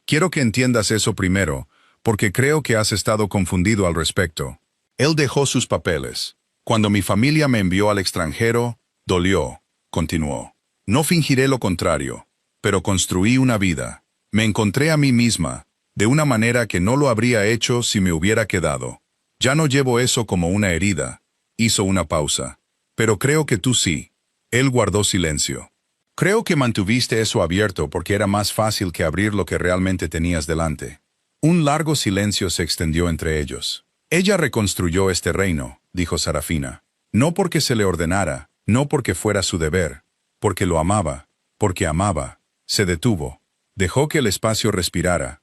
«Quiero que entiendas eso primero, porque creo que has estado confundido al respecto». Él dejó sus papeles. «Cuando mi familia me envió al extranjero, dolió», continuó. «No fingiré lo contrario. Pero construí una vida. Me encontré a mí misma, de una manera que no lo habría hecho si me hubiera quedado. Ya no llevo eso como una herida». Hizo una pausa. «Pero creo que tú sí». Él guardó silencio. «Creo que mantuviste eso abierto porque era más fácil que abrir lo que realmente tenías delante». Un largo silencio se extendió entre ellos. «Ella reconstruyó este reino», dijo Sarafina. «No porque se le ordenara, no porque fuera su deber, porque lo amaba, porque amaba». Se detuvo. Dejó que el espacio respirara.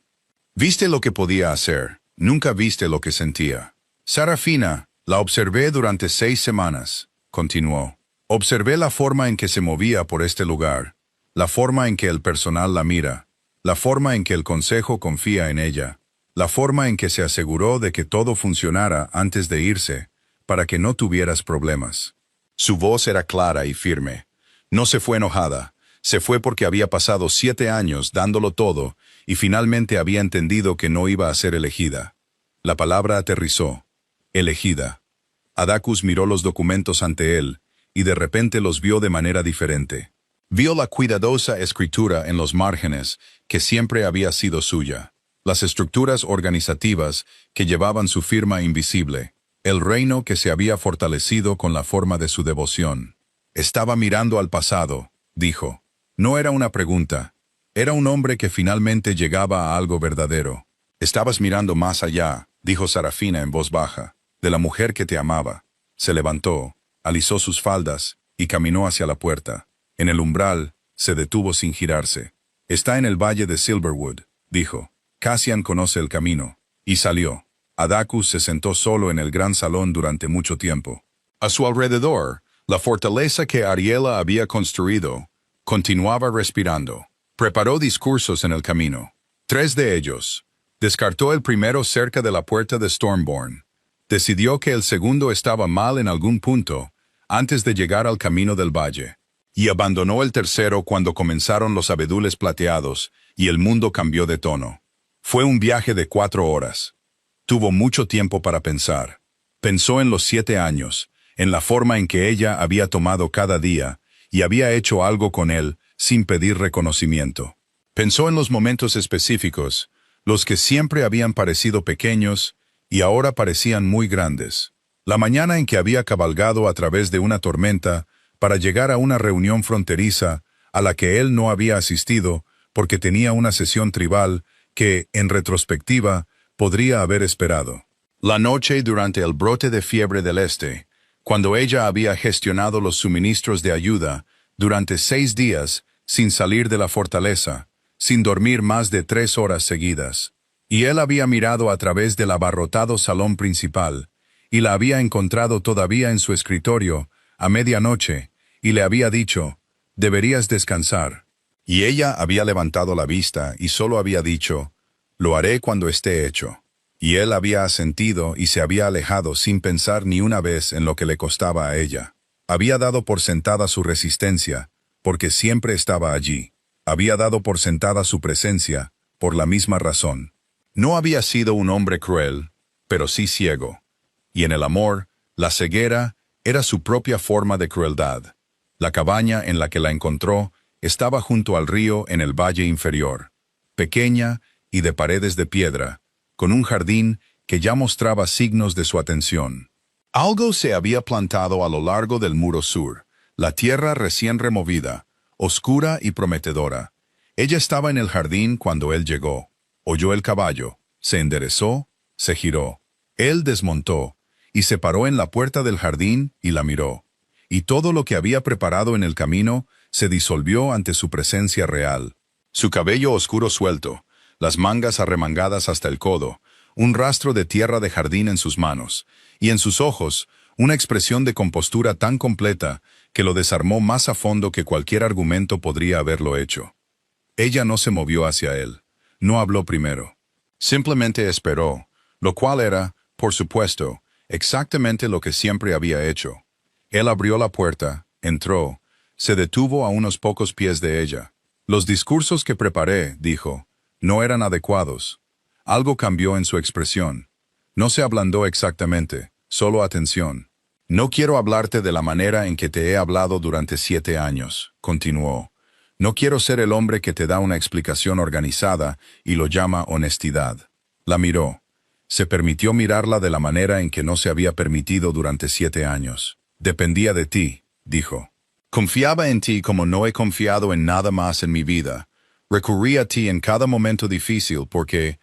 «Viste lo que podía hacer. Nunca viste lo que sentía». «Sarafina, la observé durante 6 semanas», continuó. «Observé la forma en que se movía por este lugar, la forma en que el personal la mira, la forma en que el consejo confía en ella, la forma en que se aseguró de que todo funcionara antes de irse, para que no tuvieras problemas». Su voz era clara y firme. No se fue enojada. Se fue porque había pasado 7 años dándolo todo y finalmente había entendido que no iba a ser elegida. La palabra aterrizó. Elegida. Adacus miró los documentos ante él y de repente los vio de manera diferente. Vio la cuidadosa escritura en los márgenes que siempre había sido suya, las estructuras organizativas que llevaban su firma invisible, el reino que se había fortalecido con la forma de su devoción. Estaba mirando al pasado, dijo. No era una pregunta. Era un hombre que finalmente llegaba a algo verdadero. «Estabas mirando más allá», dijo Sarafina en voz baja, «de la mujer que te amaba». Se levantó, alisó sus faldas y caminó hacia la puerta. En el umbral, se detuvo sin girarse. «Está en el valle de Silverwood», dijo. «Cassian conoce el camino». Y salió. Adacus se sentó solo en el gran salón durante mucho tiempo. A su alrededor, la fortaleza que Ariela había construido Continuaba respirando. Preparó discursos en el camino. 3 de ellos. Descartó el primero cerca de la puerta de Stormborn. Decidió que el segundo estaba mal en algún punto, antes de llegar al camino del valle. Y abandonó el tercero cuando comenzaron los abedules plateados y el mundo cambió de tono. Fue un viaje de 4 horas. Tuvo mucho tiempo para pensar. Pensó en los 7 años, en la forma en que ella había tomado cada día y había hecho algo con él sin pedir reconocimiento. Pensó en los momentos específicos, los que siempre habían parecido pequeños y ahora parecían muy grandes. La mañana en que había cabalgado a través de una tormenta para llegar a una reunión fronteriza a la que él no había asistido porque tenía una sesión tribal que, en retrospectiva, podría haber esperado. La noche durante el brote de fiebre del este, cuando ella había gestionado los suministros de ayuda durante 6 días sin salir de la fortaleza, sin dormir más de 3 horas seguidas. Y él había mirado a través del abarrotado salón principal, y la había encontrado todavía en su escritorio, a medianoche, y le había dicho, «Deberías descansar». Y ella había levantado la vista y solo había dicho, «Lo haré cuando esté hecho». Y él había asentido y se había alejado sin pensar ni una vez en lo que le costaba a ella. Había dado por sentada su resistencia, porque siempre estaba allí. Había dado por sentada su presencia, por la misma razón. No había sido un hombre cruel, pero sí ciego. Y en el amor, la ceguera era su propia forma de crueldad. La cabaña en la que la encontró estaba junto al río en el valle inferior, pequeña y de paredes de piedra, con un jardín que ya mostraba signos de su atención. Algo se había plantado a lo largo del muro sur, la tierra recién removida, oscura y prometedora. Ella estaba en el jardín cuando él llegó. Oyó el caballo, se enderezó, se giró. Él desmontó, y se paró en la puerta del jardín y la miró. Y todo lo que había preparado en el camino se disolvió ante su presencia real. Su cabello oscuro suelto, las mangas arremangadas hasta el codo, un rastro de tierra de jardín en sus manos, y en sus ojos, una expresión de compostura tan completa que lo desarmó más a fondo que cualquier argumento podría haberlo hecho. Ella no se movió hacia él, no habló primero. Simplemente esperó, lo cual era, por supuesto, exactamente lo que siempre había hecho. Él abrió la puerta, entró, se detuvo a unos pocos pies de ella. Los discursos que preparé, dijo, no eran adecuados. Algo cambió en su expresión. No se ablandó exactamente, solo atención. No quiero hablarte de la manera en que te he hablado durante 7 años, continuó. No quiero ser el hombre que te da una explicación organizada y lo llama honestidad. La miró. Se permitió mirarla de la manera en que no se había permitido durante 7 años. Dependía de ti, dijo. Confiaba en ti como no he confiado en nada más en mi vida. Recurrí a ti en cada momento difícil porque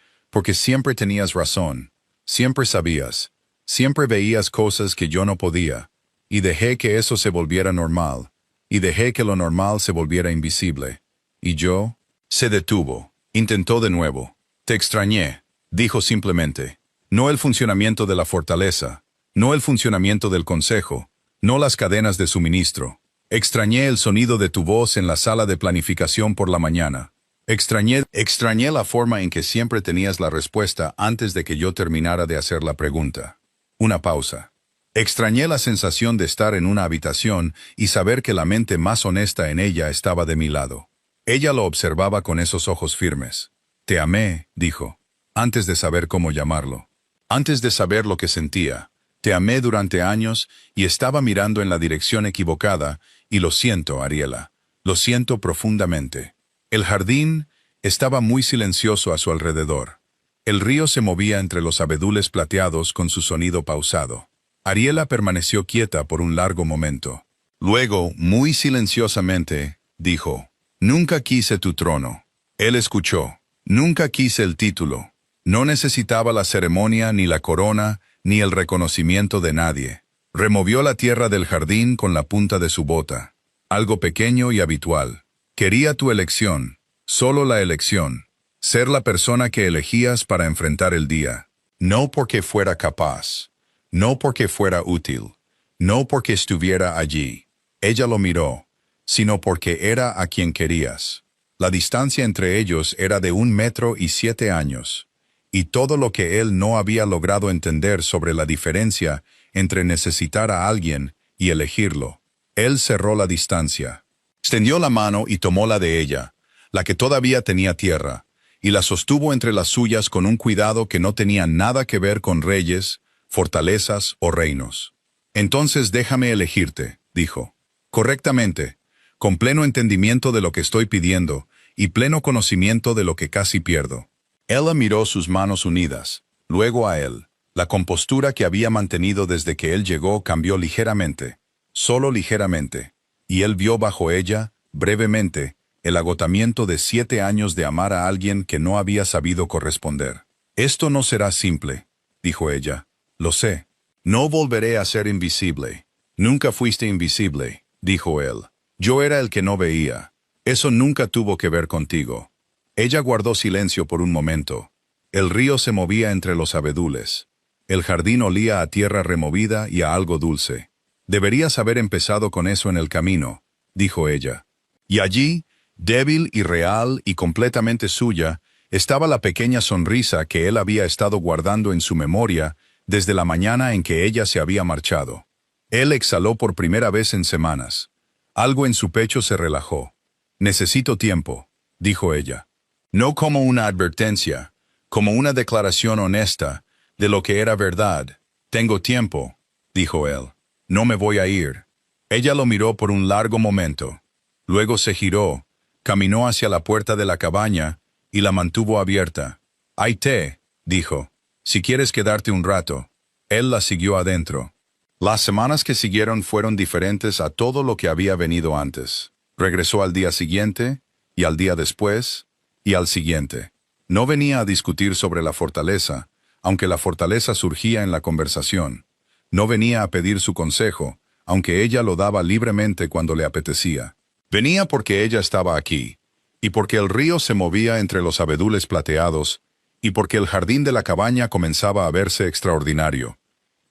siempre tenías razón. Siempre sabías. Siempre veías cosas que yo no podía. Y dejé que eso se volviera normal. Y dejé que lo normal se volviera invisible. Y yo... Se detuvo. Intentó de nuevo. Te extrañé, dijo simplemente. No el funcionamiento de la fortaleza. No el funcionamiento del consejo. No las cadenas de suministro. Extrañé el sonido de tu voz en la sala de planificación por la mañana. Extrañé la forma en que siempre tenías la respuesta antes de que yo terminara de hacer la pregunta. Una pausa. Extrañé la sensación de estar en una habitación y saber que la mente más honesta en ella estaba de mi lado. Ella lo observaba con esos ojos firmes. Te amé, dijo, antes de saber cómo llamarlo. Antes de saber lo que sentía. Te amé durante años y estaba mirando en la dirección equivocada, y lo siento, Ariela. Lo siento profundamente. El jardín estaba muy silencioso a su alrededor. El río se movía entre los abedules plateados con su sonido pausado. Ariela permaneció quieta por un largo momento. Luego, muy silenciosamente, dijo, «Nunca quise tu trono». Él escuchó. «Nunca quise el título. No necesitaba la ceremonia, ni la corona, ni el reconocimiento de nadie». Removió la tierra del jardín con la punta de su bota. Algo pequeño y habitual. Quería tu elección, solo la elección. Ser la persona que elegías para enfrentar el día. No porque fuera capaz. No porque fuera útil. No porque estuviera allí. Ella lo miró. sino porque era a quien querías. La distancia entre ellos era de 1 metro y 7 años, y todo lo que él no había logrado entender sobre la diferencia entre necesitar a alguien y elegirlo. Él cerró la distancia. Extendió la mano y tomó la de ella, la que todavía tenía tierra, y la sostuvo entre las suyas con un cuidado que no tenía nada que ver con reyes, fortalezas o reinos. Entonces déjame elegirte, dijo. Correctamente, con pleno entendimiento de lo que estoy pidiendo, y pleno conocimiento de lo que casi pierdo. Ella miró sus manos unidas, luego a él. La compostura que había mantenido desde que él llegó cambió ligeramente, solo ligeramente, y él vio bajo ella, brevemente, el agotamiento de 7 años de amar a alguien que no había sabido corresponder. Esto no será simple, dijo ella. Lo sé. No volveré a ser invisible. Nunca fuiste invisible, dijo él. Yo era el que no veía. Eso nunca tuvo que ver contigo. Ella guardó silencio por un momento. El río se movía entre los abedules. El jardín olía a tierra removida y a algo dulce. Deberías haber empezado con eso en el camino, dijo ella. Y allí, débil y real y completamente suya, estaba la pequeña sonrisa que él había estado guardando en su memoria desde la mañana en que ella se había marchado. Él exhaló por primera vez en semanas. Algo en su pecho se relajó. Necesito tiempo, dijo ella. No como una advertencia, como una declaración honesta de lo que era verdad. Tengo tiempo, dijo él. No me voy a ir. Ella lo miró por un largo momento. Luego se giró, caminó hacia la puerta de la cabaña y la mantuvo abierta. Hay té, dijo. Si quieres quedarte un rato. Él la siguió adentro. Las semanas que siguieron fueron diferentes a todo lo que había venido antes. Regresó al día siguiente, y al día después, y al siguiente. No venía a discutir sobre la fortaleza, aunque la fortaleza surgía en la conversación. No venía a pedir su consejo, aunque ella lo daba libremente cuando le apetecía. Venía porque ella estaba aquí, y porque el río se movía entre los abedules plateados, y porque el jardín de la cabaña comenzaba a verse extraordinario,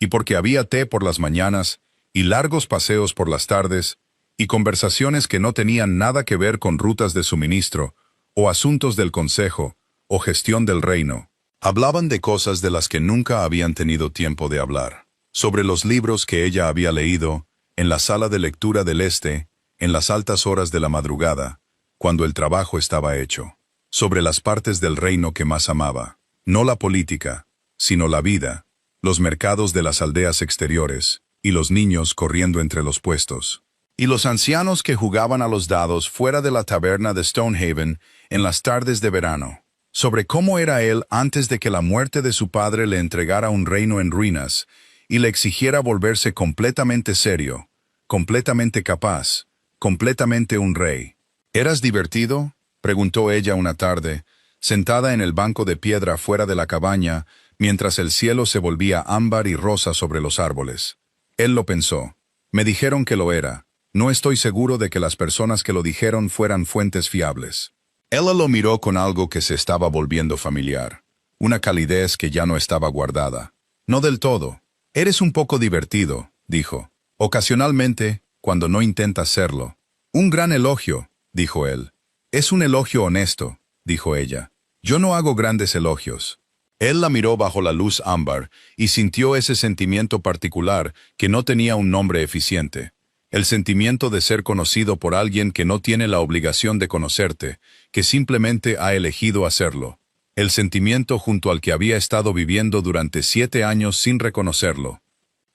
y porque había té por las mañanas, y largos paseos por las tardes, y conversaciones que no tenían nada que ver con rutas de suministro, o asuntos del consejo, o gestión del reino. Hablaban de cosas de las que nunca habían tenido tiempo de hablar. Sobre los libros que ella había leído, en la sala de lectura del este, en las altas horas de la madrugada, cuando el trabajo estaba hecho. Sobre las partes del reino que más amaba. No la política, sino la vida, los mercados de las aldeas exteriores, y los niños corriendo entre los puestos. Y los ancianos que jugaban a los dados fuera de la taberna de Stonehaven en las tardes de verano. Sobre cómo era él antes de que la muerte de su padre le entregara un reino en ruinas y le exigiera volverse completamente serio, completamente capaz, completamente un rey. ¿Eras divertido?, preguntó ella una tarde, sentada en el banco de piedra fuera de la cabaña, mientras el cielo se volvía ámbar y rosa sobre los árboles. Él lo pensó. Me dijeron que lo era. No estoy seguro de que las personas que lo dijeron fueran fuentes fiables. Ella lo miró con algo que se estaba volviendo familiar, una calidez que ya no estaba guardada. No del todo. Eres un poco divertido, dijo. Ocasionalmente, cuando no intentas serlo. Un gran elogio, dijo él. Es un elogio honesto, dijo ella. Yo no hago grandes elogios. Él la miró bajo la luz ámbar y sintió ese sentimiento particular que no tenía un nombre eficiente. El sentimiento de ser conocido por alguien que no tiene la obligación de conocerte, que simplemente ha elegido hacerlo. El sentimiento junto al que había estado viviendo durante 7 años sin reconocerlo.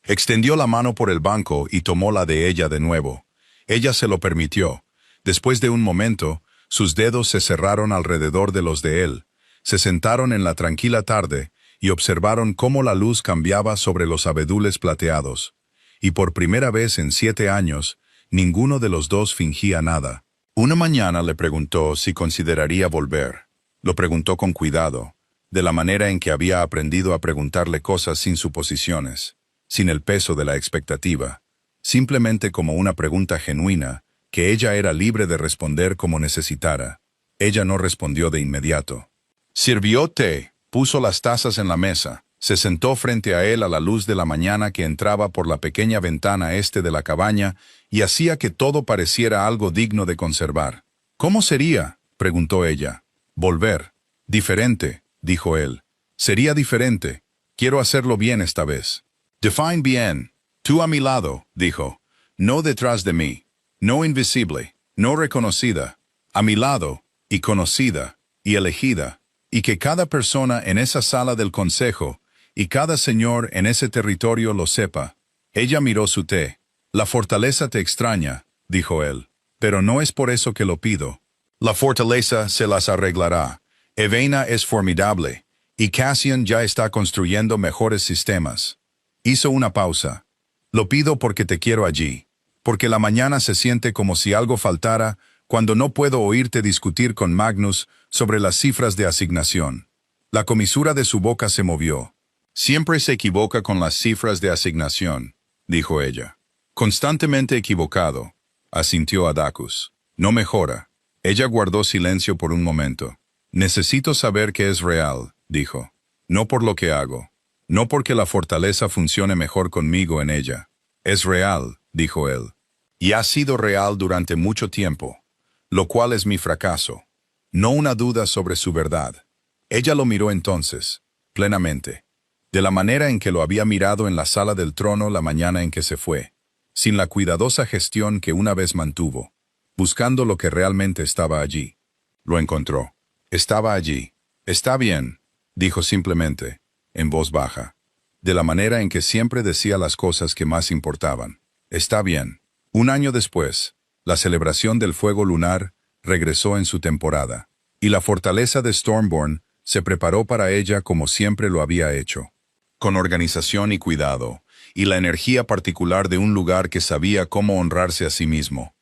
Extendió la mano por el banco y tomó la de ella de nuevo. Ella se lo permitió. Después de un momento, sus dedos se cerraron alrededor de los de él. Se sentaron en la tranquila tarde y observaron cómo la luz cambiaba sobre los abedules plateados. Y por primera vez en 7 años, ninguno de los dos fingía nada. Una mañana le preguntó si consideraría volver. Lo preguntó con cuidado, de la manera en que había aprendido a preguntarle cosas sin suposiciones, sin el peso de la expectativa, simplemente como una pregunta genuina, que ella era libre de responder como necesitara. Ella no respondió de inmediato. Sirvió té, puso las tazas en la mesa, se sentó frente a él a la luz de la mañana que entraba por la pequeña ventana este de la cabaña y hacía que todo pareciera algo digno de conservar. ¿Cómo sería?, preguntó ella. Volver. Diferente, dijo él. Sería diferente. Quiero hacerlo bien esta vez. Define bien. Tú a mi lado, dijo. No detrás de mí. No invisible. No reconocida. A mi lado, y conocida, y elegida. Y que cada persona en esa sala del consejo, y cada señor en ese territorio lo sepa. Ella miró su té. La fortaleza te extraña, dijo él. Pero no es por eso que lo pido. La fortaleza se las arreglará. Evaina es formidable, y Cassian ya está construyendo mejores sistemas. Hizo una pausa. Lo pido porque te quiero allí, porque la mañana se siente como si algo faltara cuando no puedo oírte discutir con Magnus sobre las cifras de asignación. La comisura de su boca se movió. Siempre se equivoca con las cifras de asignación, dijo ella. Constantemente equivocado, asintió Adacus. No mejora. Ella guardó silencio por un momento. Necesito saber que es real, dijo. No por lo que hago. No porque la fortaleza funcione mejor conmigo en ella. Es real, dijo él. Y ha sido real durante mucho tiempo, lo cual es mi fracaso. No una duda sobre su verdad. Ella lo miró entonces, plenamente, de la manera en que lo había mirado en la sala del trono la mañana en que se fue, sin la cuidadosa gestión que una vez mantuvo, buscando lo que realmente estaba allí. Lo encontró. Estaba allí. Está bien, dijo simplemente, en voz baja, de la manera en que siempre decía las cosas que más importaban. Está bien. Un año después, la celebración del fuego lunar regresó en su temporada, y la fortaleza de Stormborn se preparó para ella como siempre lo había hecho, con organización y cuidado, y la energía particular de un lugar que sabía cómo honrarse a sí mismo.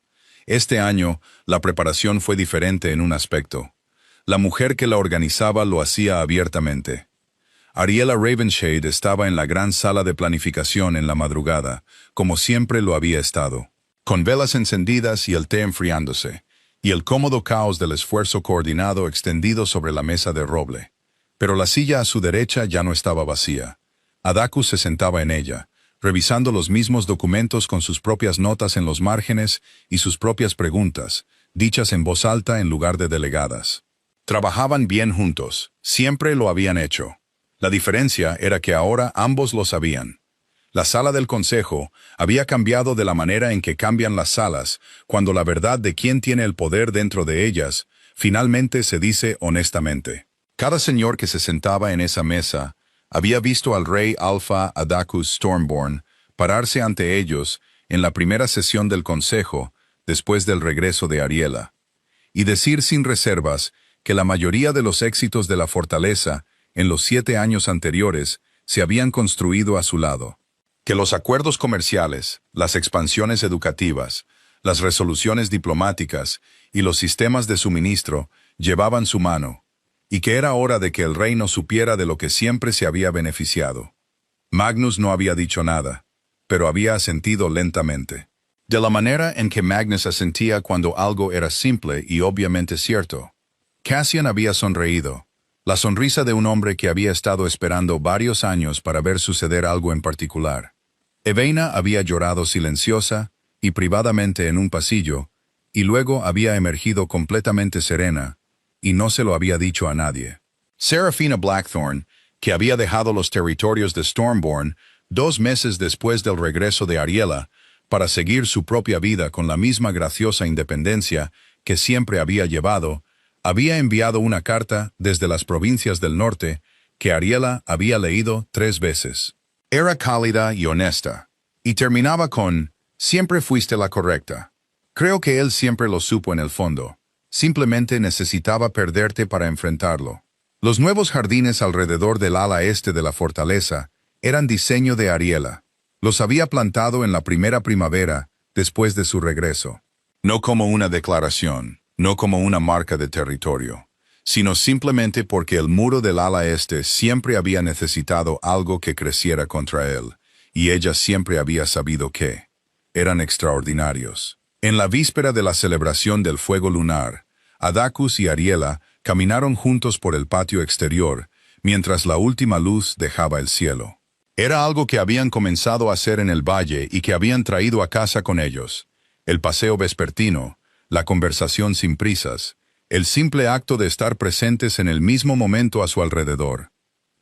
Este año, la preparación fue diferente en un aspecto. La mujer que la organizaba lo hacía abiertamente. Ariella Ravenshade estaba en la gran sala de planificación en la madrugada, como siempre lo había estado, con velas encendidas y el té enfriándose, y el cómodo caos del esfuerzo coordinado extendido sobre la mesa de roble. Pero la silla a su derecha ya no estaba vacía. Adacus se sentaba en ella, revisando los mismos documentos con sus propias notas en los márgenes y sus propias preguntas, dichas en voz alta en lugar de delegadas. Trabajaban bien juntos, siempre lo habían hecho. La diferencia era que ahora ambos lo sabían. La sala del consejo había cambiado de la manera en que cambian las salas, cuando la verdad de quién tiene el poder dentro de ellas finalmente se dice honestamente. Cada señor que se sentaba en esa mesa había visto al rey Alpha Adacus Stormborn pararse ante ellos en la primera sesión del consejo después del regreso de Ariella, y decir sin reservas que la mayoría de los éxitos de la fortaleza en los 7 años anteriores se habían construido a su lado, que los acuerdos comerciales, las expansiones educativas, las resoluciones diplomáticas y los sistemas de suministro llevaban su mano, y que era hora de que el reino supiera de lo que siempre se había beneficiado. Magnus no había dicho nada, pero había asentido lentamente. De la manera en que Magnus asentía cuando algo era simple y obviamente cierto. Cassian había sonreído, la sonrisa de un hombre que había estado esperando varios años para ver suceder algo en particular. Evaina había llorado silenciosa y privadamente en un pasillo, y luego había emergido completamente serena, y no se lo había dicho a nadie. Seraphina Blackthorn, que había dejado los territorios de Stormborn 2 meses después del regreso de Ariella, para seguir su propia vida con la misma graciosa independencia que siempre había llevado, había enviado una carta desde las provincias del norte que Ariella había leído 3 veces. Era cálida y honesta, y terminaba con, «Siempre fuiste la correcta». Creo que él siempre lo supo en el fondo. Simplemente necesitaba perderte para enfrentarlo. Los nuevos jardines alrededor del ala este de la fortaleza eran diseño de Ariella. Los había plantado en la primera primavera después de su regreso. No como una declaración, no como una marca de territorio, sino simplemente porque el muro del ala este siempre había necesitado algo que creciera contra él, y ella siempre había sabido que eran extraordinarios. En la víspera de la celebración del fuego lunar, Adacus y Ariella caminaron juntos por el patio exterior, mientras la última luz dejaba el cielo. Era algo que habían comenzado a hacer en el valle y que habían traído a casa con ellos. El paseo vespertino, la conversación sin prisas, el simple acto de estar presentes en el mismo momento a su alrededor.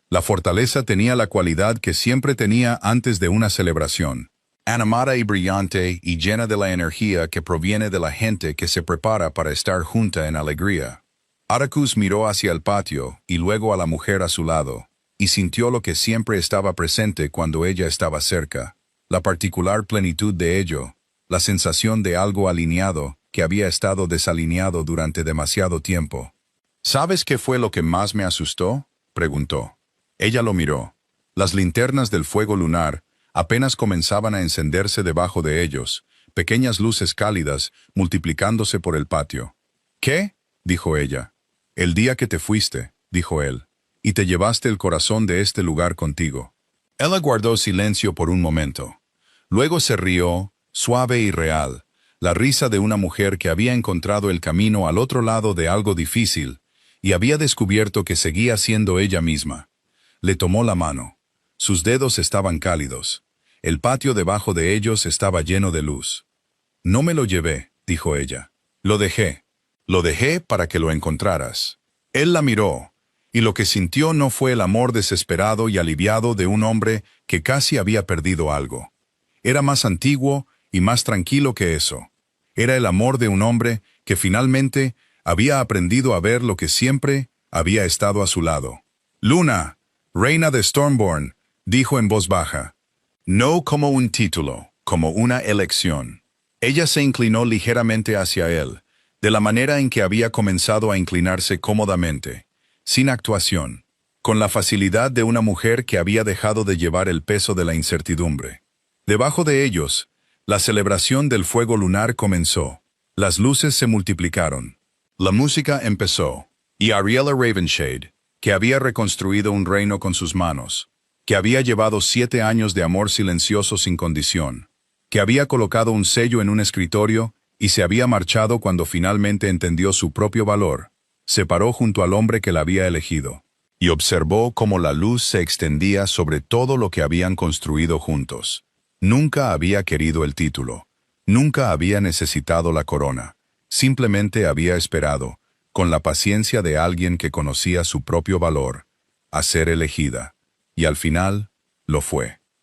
La fortaleza tenía la cualidad que siempre tenía antes de una celebración, animada y brillante y llena de la energía que proviene de la gente que se prepara para estar junta en alegría. Atticus miró hacia el patio y luego a la mujer a su lado, y sintió lo que siempre estaba presente cuando ella estaba cerca, la particular plenitud de ello, la sensación de algo alineado que había estado desalineado durante demasiado tiempo. ¿Sabes qué fue lo que más me asustó?, preguntó. Ella lo miró. Las linternas del fuego lunar apenas comenzaban a encenderse debajo de ellos, pequeñas luces cálidas multiplicándose por el patio. ¿Qué?, dijo ella. El día que te fuiste, dijo él, y te llevaste el corazón de este lugar contigo. Ella guardó silencio por un momento. Luego se rió, suave y real, la risa de una mujer que había encontrado el camino al otro lado de algo difícil y había descubierto que seguía siendo ella misma. Le tomó la mano. Sus dedos estaban cálidos. El patio debajo de ellos estaba lleno de luz. No me lo llevé, dijo ella. Lo dejé. Lo dejé para que lo encontraras. Él la miró, y lo que sintió no fue el amor desesperado y aliviado de un hombre que casi había perdido algo. Era más antiguo y más tranquilo que eso. Era el amor de un hombre que finalmente había aprendido a ver lo que siempre había estado a su lado. Luna, reina de Stormborn, dijo en voz baja. No como un título, como una elección. Ella se inclinó ligeramente hacia él, de la manera en que había comenzado a inclinarse cómodamente, sin actuación, con la facilidad de una mujer que había dejado de llevar el peso de la incertidumbre. Debajo de ellos, la celebración del fuego lunar comenzó. Las luces se multiplicaron. La música empezó, y Ariella Ravenshade, que había reconstruido un reino con sus manos, que había llevado 7 años de amor silencioso sin condición, que había colocado un sello en un escritorio y se había marchado cuando finalmente entendió su propio valor, se paró junto al hombre que la había elegido, y observó cómo la luz se extendía sobre todo lo que habían construido juntos. Nunca había querido el título, nunca había necesitado la corona, simplemente había esperado, con la paciencia de alguien que conocía su propio valor, a ser elegida, y al final, lo fue.